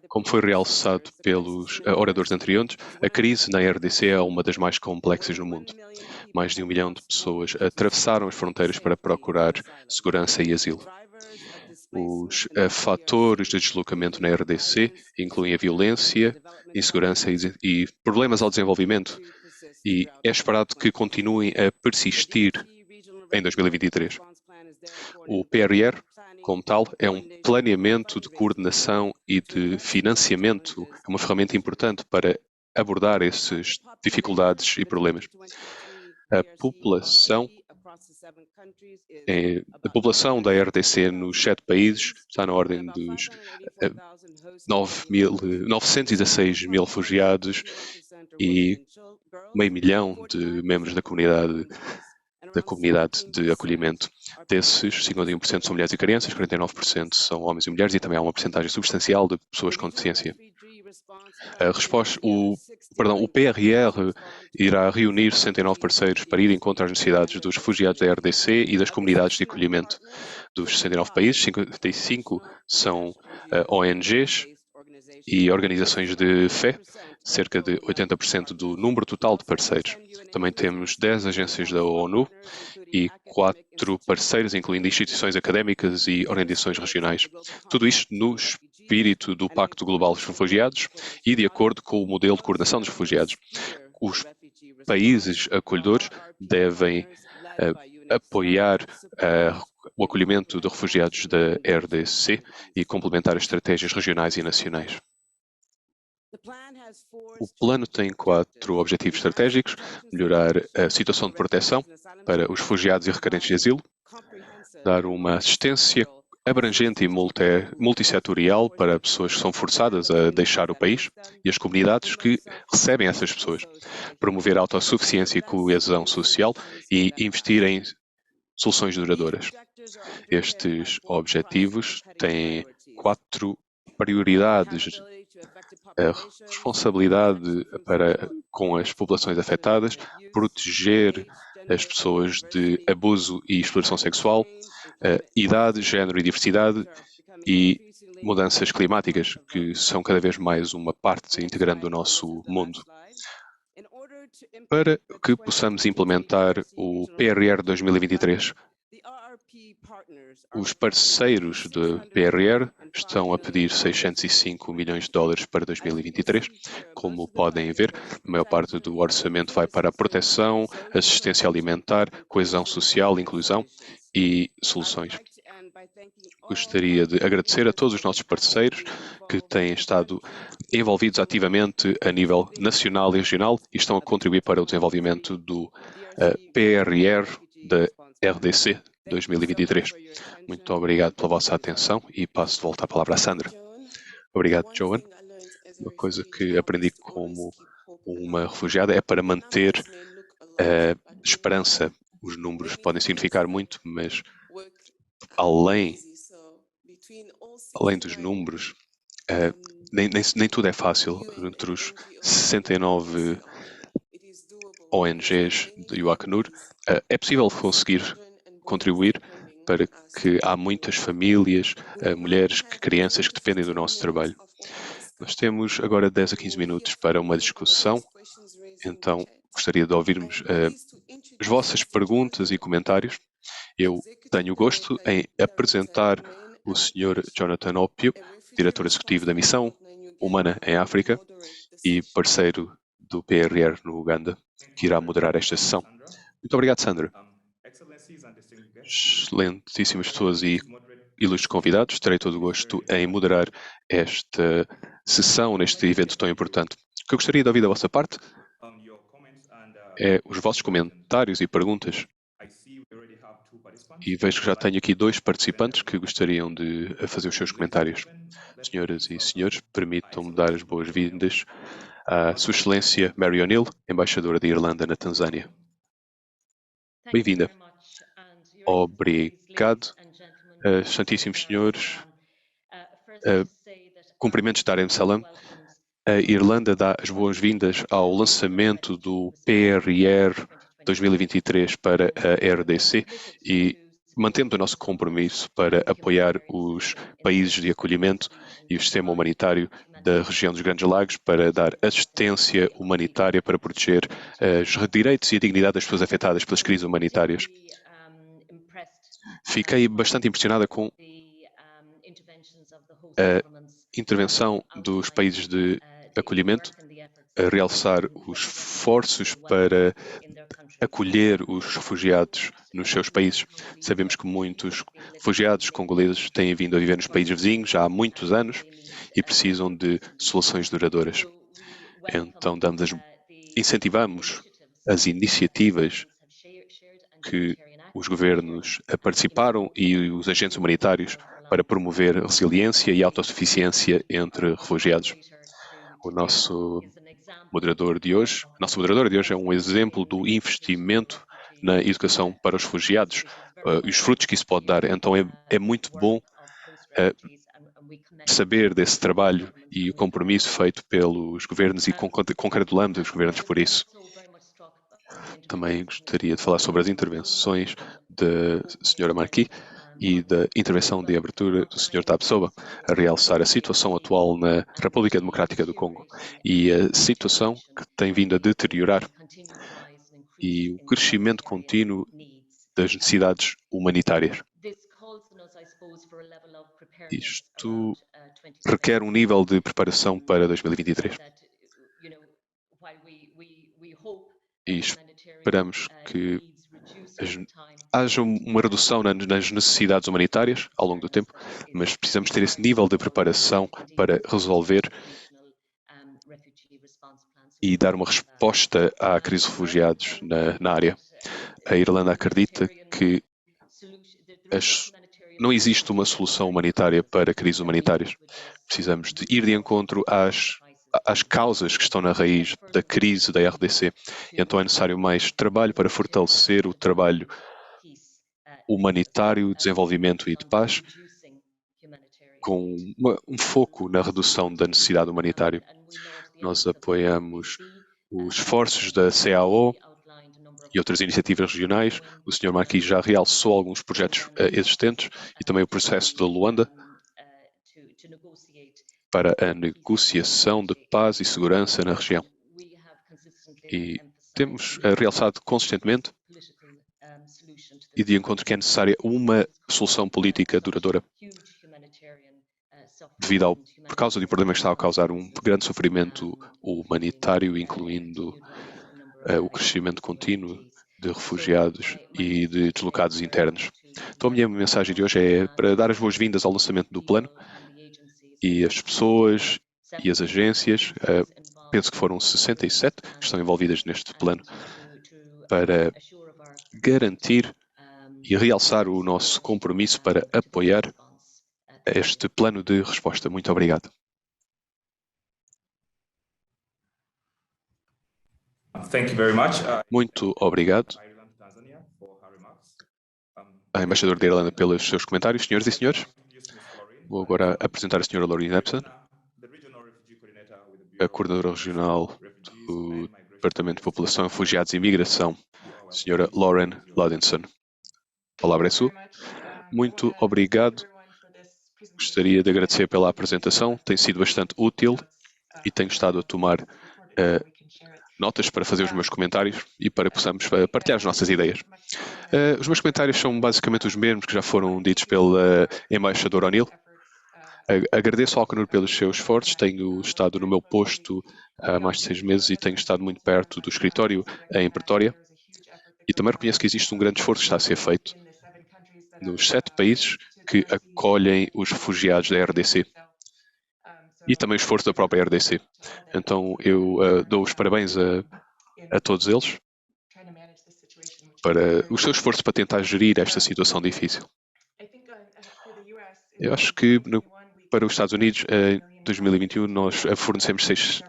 Como foi realçado pelos oradores anteriores, a crise na RDC é uma das mais complexas no mundo. Mais de 1 milhão de pessoas atravessaram as fronteiras para procurar segurança e asilo. Os fatores de deslocamento na RDC incluem a violência, insegurança e problemas ao desenvolvimento, e é esperado que continuem a persistir em 2023. O PRR, como tal, é um planeamento de coordenação e de financiamento, é uma ferramenta importante para abordar essas dificuldades e problemas. A população da RDC nos 7 países está na ordem dos 916 mil refugiados e 500 mil de membros da comunidade de acolhimento. Desses, 51% são mulheres e crianças, 49% são homens e mulheres, e também há uma percentagem substancial de pessoas com deficiência. O PRR irá reunir 69 parceiros para ir em contra as necessidades dos refugiados da RDC e das comunidades de acolhimento. Dos 69 países, 55 são ONGs e organizações de fé, cerca de 80% do número total de parceiros. Também temos 10 agências da ONU e 4 parceiros, incluindo instituições académicas e organizações regionais. Tudo isto no espírito do Pacto Global dos Refugiados e de acordo com o modelo de coordenação dos refugiados. Os países acolhedores devem apoiar o acolhimento de refugiados da RDC e complementar as estratégias regionais e nacionais. O plano tem 4 objetivos estratégicos: melhorar a situação de proteção para os refugiados e requerentes de asilo, dar uma assistência abrangente e multissetorial para pessoas que são forçadas a deixar o país e as comunidades que recebem essas pessoas, promover a autossuficiência e coesão social e investir em soluções duradouras. Estes objetivos têm 4 prioridades: a responsabilidade com as populações afetadas, proteger as pessoas de abuso e exploração sexual, idade, género e diversidade e mudanças climáticas, que são cada vez mais uma parte integrante do nosso mundo. Para que possamos implementar o PRR 2023, os parceiros do PRR estão a pedir 605 milhões de dólares para 2023. Como podem ver, a maior parte do orçamento vai para a proteção, assistência alimentar, coesão social, inclusão e soluções. Gostaria de agradecer a todos os nossos parceiros que têm estado envolvidos ativamente a nível nacional e regional e estão a contribuir para o desenvolvimento do PRR da RDC 2023. Muito obrigado pela vossa atenção e passo de volta a palavra à Sandra. Obrigado, Joan. Uma coisa que aprendi como uma refugiada é para manter a esperança. Os números podem significar muito, mas além dos números, nem tudo é fácil. Entre os 69 ONGs do Acnur, é possível conseguir contribuir para que há muitas famílias, mulheres, crianças que dependem do nosso trabalho. Nós temos agora 10 a 15 minutos para uma discussão, então gostaria de ouvirmos as vossas perguntas e comentários. Eu tenho o gosto em apresentar o Sr. Jonathan Opio, diretor executivo da Missão Humana em África e parceiro do PRR no Uganda, que irá moderar esta sessão. Muito obrigado, Sandra. Excelentíssimas pessoas e ilustres convidados, terei todo o gosto em moderar esta sessão neste evento tão importante. O que eu gostaria de ouvir da vossa parte é os vossos comentários e perguntas. E vejo que já tenho aqui 2 participantes que gostariam de fazer os seus comentários. Senhoras e senhores, permitam-me dar as boas-vindas à Sua Excelência Mary O'Neill, embaixadora da Irlanda na Tanzânia. Bem-vinda. Obrigado, Santíssimos Senhores. Cumprimentos de Dar es Salaam. A Irlanda dá as boas-vindas ao lançamento do PRR 2023 para a RDC e mantemos o nosso compromisso para apoiar os países de acolhimento e o sistema humanitário da região dos Grandes Lagos para dar assistência humanitária para proteger os direitos e a dignidade das pessoas afetadas pelas crises humanitárias. Fiquei bastante impressionada com a intervenção dos países de acolhimento, a realçar os esforços para acolher os refugiados nos seus países. Sabemos que muitos refugiados congoleses têm vindo a viver nos países vizinhos já há muitos anos e precisam de soluções duradouras. Então, incentivamos as iniciativas que os governos participaram e os agentes humanitários para promover resiliência e autossuficiência entre refugiados. O nosso moderador de hoje é um exemplo do investimento na educação para os refugiados e os frutos que isso pode dar. Então é muito bom saber desse trabalho e o compromisso feito pelos governos e congratulamos os governos por isso. Também gostaria de falar sobre as intervenções da Sra. Marquis e da intervenção de abertura do Sr. Tabsoba, a realçar a situação atual na República Democrática do Congo e a situação que tem vindo a deteriorar e o crescimento contínuo das necessidades humanitárias. Isto requer um nível de preparação para 2023. E esperamos que haja uma redução nas necessidades humanitárias ao longo do tempo, mas precisamos ter esse nível de preparação para resolver e dar uma resposta à crise de refugiados na área. A Irlanda acredita que não existe uma solução humanitária para crises humanitárias. Precisamos de ir de encontro às causas que estão na raiz da crise da RDC. E então é necessário mais trabalho para fortalecer o trabalho humanitário, desenvolvimento e de paz, com um foco na redução da necessidade humanitária. Nós apoiamos os esforços da CAO e outras iniciativas regionais. O Sr. Marquis já realçou alguns projetos existentes e também o processo de Luanda para a negociação de paz e segurança na região. E temos realçado consistentemente e de encontro que é necessária uma solução política duradoura por causa do problema que está a causar um grande sofrimento humanitário, incluindo o crescimento contínuo de refugiados e de deslocados internos. Então a minha mensagem de hoje é para dar as boas-vindas ao lançamento do plano e as pessoas e as agências, penso que foram 67 que estão envolvidas neste plano, para garantir e realçar o nosso compromisso para apoiar este plano de resposta. Muito obrigado. Thank you very much. Muito obrigado, a embaixador da Irlanda, pelos seus comentários. Senhoras e senhores, vou agora apresentar a senhora Lauren Epson, a coordenadora regional do Departamento de População, Refugiados e Imigração, senhora Lauren Laudinson. A palavra é sua. Muito obrigado. Gostaria de agradecer pela apresentação. Tem sido bastante útil e tenho estado a tomar notas para fazer os meus comentários e para que possamos partilhar as nossas ideias. Os meus comentários são basicamente os mesmos que já foram ditos pela embaixadora O'Neill. Agradeço ao Acnur pelos seus esforços. Tenho estado no meu posto há mais de 6 meses e tenho estado muito perto do escritório em Pretória. E também reconheço que existe um grande esforço que está a ser feito nos 7 países que acolhem os refugiados da RDC. E também o esforço da própria RDC. Então, eu dou os parabéns a todos eles para o seu esforço para tentar gerir esta situação difícil. Eu acho que para os Estados Unidos, em 2021, nós fornecemos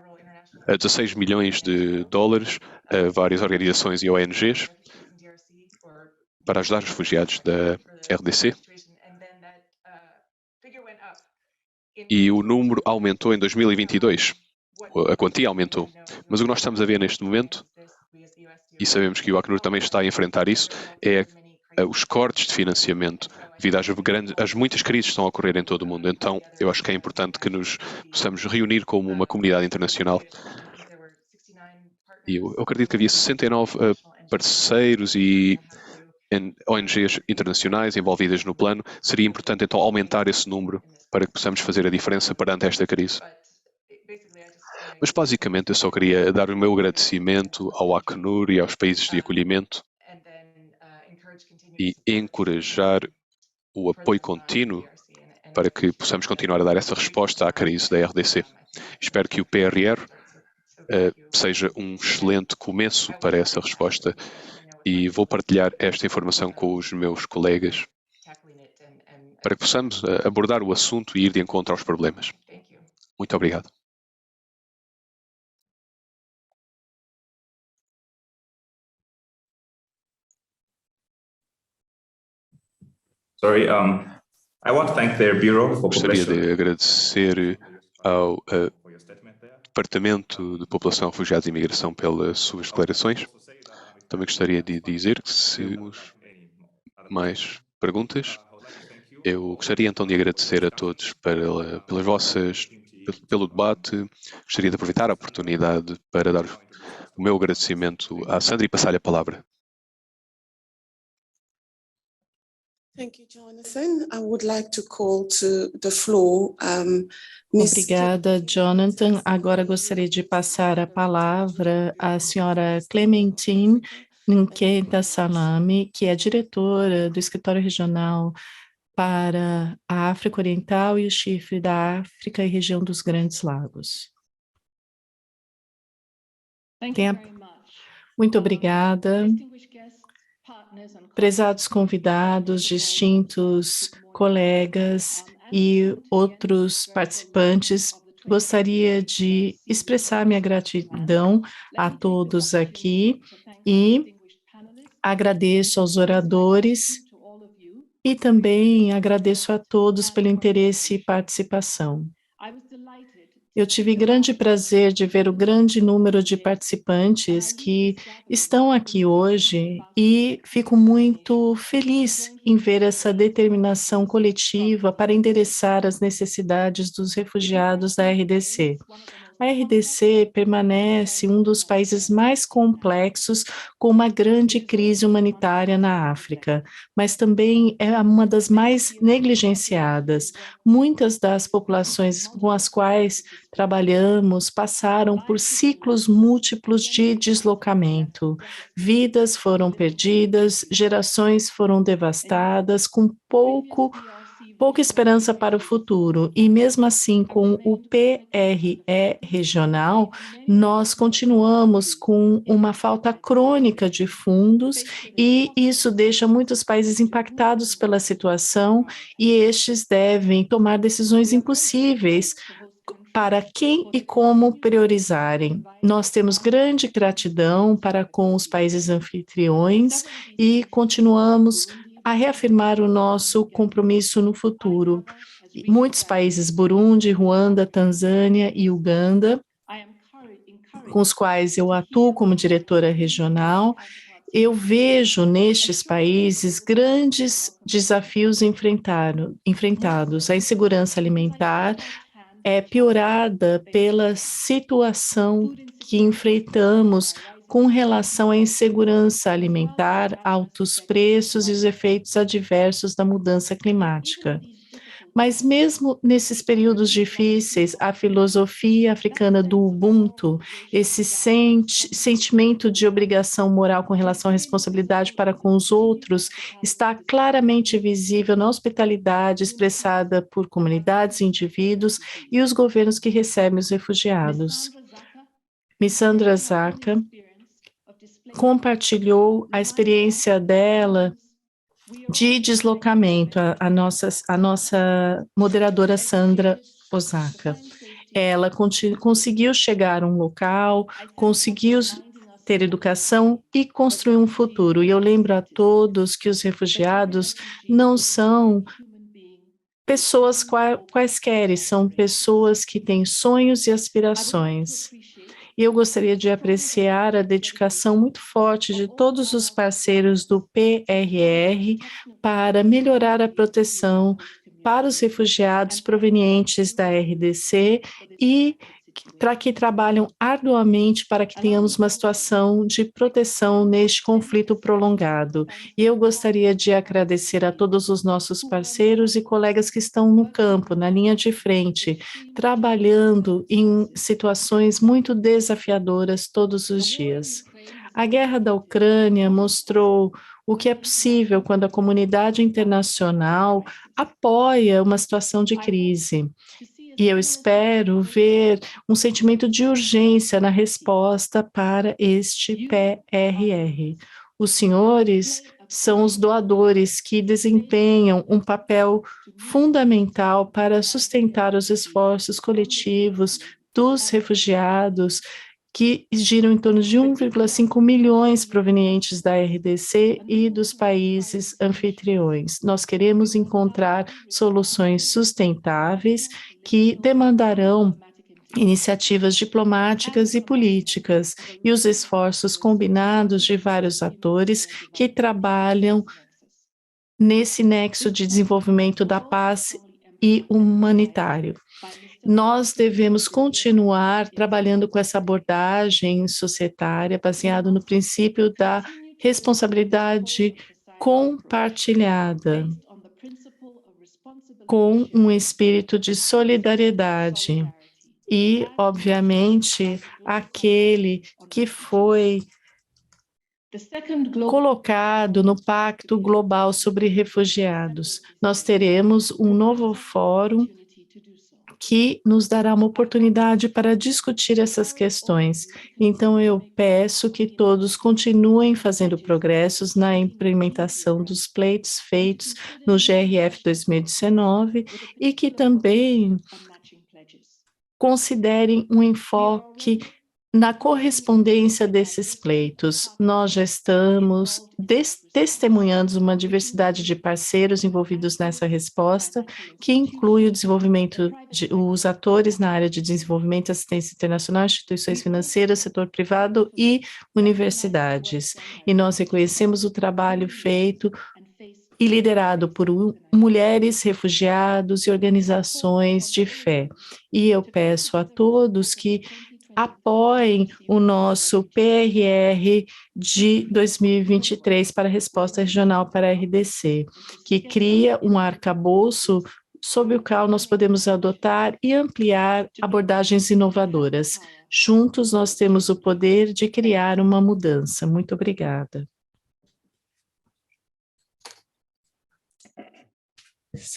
16 milhões de dólares a várias organizações e ONGs para ajudar os refugiados da RDC. E o número aumentou em 2022. A quantia aumentou. Mas o que nós estamos a ver neste momento, e sabemos que o Acnur também está a enfrentar isso, é os cortes de financiamento devido às muitas crises que estão a ocorrer em todo o mundo. Então, eu acho que é importante que nos possamos reunir como uma comunidade internacional. E eu acredito que havia 69 parceiros e ONGs internacionais envolvidas no plano. Seria importante, então, aumentar esse número para que possamos fazer a diferença perante esta crise. Mas, basicamente, eu só queria dar o meu agradecimento ao Acnur e aos países de acolhimento e encorajar o apoio contínuo para que possamos continuar a dar essa resposta à crise da RDC. Espero que o PRR seja um excelente começo para essa resposta e vou partilhar esta informação com os meus colegas para que possamos abordar o assunto e ir de encontro aos problemas. Muito obrigado. I want to thank their Bureau for Gostaria Population. de agradecer ao Departamento de População, Refugiados e Imigração pelas suas declarações. Também gostaria de dizer que se temos mais perguntas, eu gostaria então de agradecer a todos pelo debate. Gostaria de aproveitar a oportunidade para dar o meu agradecimento à Sandra e passar-lhe a palavra. Thank you, Jonathan. I would like to call to the floor, Obrigada, Jonathan. Agora gostaria de passar a palavra à senhora Clementine Nketa Salame, que é diretora do Escritório Regional para a África Oriental e o Chifre da África e região dos Grandes Lagos. Muito obrigada. Prezados convidados, distintos colegas e outros participantes, gostaria de expressar minha gratidão a todos aqui e agradeço aos oradores e também agradeço a todos pelo interesse e participação. Eu tive grande prazer de ver o grande número de participantes que estão aqui hoje e fico muito feliz em ver essa determinação coletiva para endereçar as necessidades dos refugiados da RDC. A RDC permanece um dos países mais complexos, com uma grande crise humanitária na África, mas também é uma das mais negligenciadas. Muitas das populações com as quais trabalhamos passaram por ciclos múltiplos de deslocamento. Vidas foram perdidas, gerações foram devastadas, com pouca esperança para o futuro. E mesmo assim, com o PRE regional, nós continuamos com uma falta crônica de fundos e isso deixa muitos países impactados pela situação e estes devem tomar decisões impossíveis para quem e como priorizarem. Nós temos grande gratidão para com os países anfitriões e continuamos a reafirmar o nosso compromisso no futuro. Muitos países, Burundi, Ruanda, Tanzânia e Uganda, com os quais eu atuo como diretora regional, eu vejo nestes países grandes desafios enfrentados. A insegurança alimentar é piorada pela situação que enfrentamos com relação à insegurança alimentar, altos preços e os efeitos adversos da mudança climática. Mas mesmo nesses períodos difíceis, a filosofia africana do Ubuntu, esse sentimento de obrigação moral com relação à responsabilidade para com os outros, está claramente visível na hospitalidade expressada por comunidades, indivíduos e os governos que recebem os refugiados. Missandra Zaka compartilhou a experiência dela de deslocamento, a nossa moderadora Sandra Osaka. Ela conseguiu chegar a um local, conseguiu ter educação e construir um futuro. E eu lembro a todos que os refugiados não são pessoas quaisquer, são pessoas que têm sonhos e aspirações. E eu gostaria de apreciar a dedicação muito forte de todos os parceiros do PRR para melhorar a proteção para os refugiados provenientes da RDC e para que trabalham arduamente para que tenhamos uma situação de proteção neste conflito prolongado. E eu gostaria de agradecer a todos os nossos parceiros e colegas que estão no campo, na linha de frente, trabalhando em situações muito desafiadoras todos os dias. A guerra da Ucrânia mostrou o que é possível quando a comunidade internacional apoia uma situação de crise. E eu espero ver um sentimento de urgência na resposta para este PRR. Os senhores são os doadores que desempenham um papel fundamental para sustentar os esforços coletivos dos refugiados, que giram em torno de 1,5 milhões provenientes da RDC e dos países anfitriões. Nós queremos encontrar soluções sustentáveis que demandarão iniciativas diplomáticas e políticas e os esforços combinados de vários atores que trabalham nesse nexo de desenvolvimento da paz e humanitário. Nós devemos continuar trabalhando com essa abordagem societária baseada no princípio da responsabilidade compartilhada, com um espírito de solidariedade e, obviamente, aquele que foi colocado no Pacto Global sobre Refugiados. Nós teremos um novo fórum que nos dará uma oportunidade para discutir essas questões. Então, eu peço que todos continuem fazendo progressos na implementação dos pleitos feitos no GRF 2019 e que também considerem um enfoque na correspondência desses pleitos. Nós já estamos testemunhando uma diversidade de parceiros envolvidos nessa resposta, que inclui o desenvolvimento os atores na área de desenvolvimento, assistência internacional, instituições financeiras, setor privado e universidades. E nós reconhecemos o trabalho feito e liderado por mulheres, refugiados e organizações de fé. E eu peço a todos que apoiem o nosso PRR de 2023 para a resposta regional para a RDC, que cria um arcabouço sob o qual nós podemos adotar e ampliar abordagens inovadoras. Juntos nós temos o poder de criar uma mudança. Muito obrigada.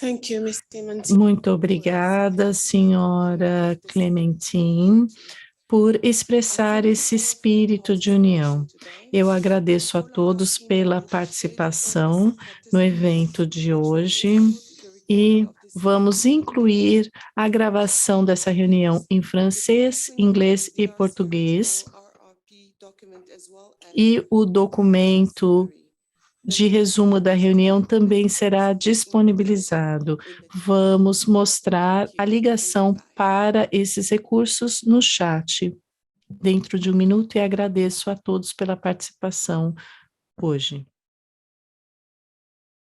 Thank you, Ms. Clementine. Muito obrigada, senhora Clementine, por expressar esse espírito de união. Eu agradeço a todos pela participação no evento de hoje e vamos incluir a gravação dessa reunião em francês, inglês e português e o documento de resumo da reunião também será disponibilizado. Vamos mostrar a ligação para esses recursos no chat dentro de um minuto e agradeço a todos pela participação hoje.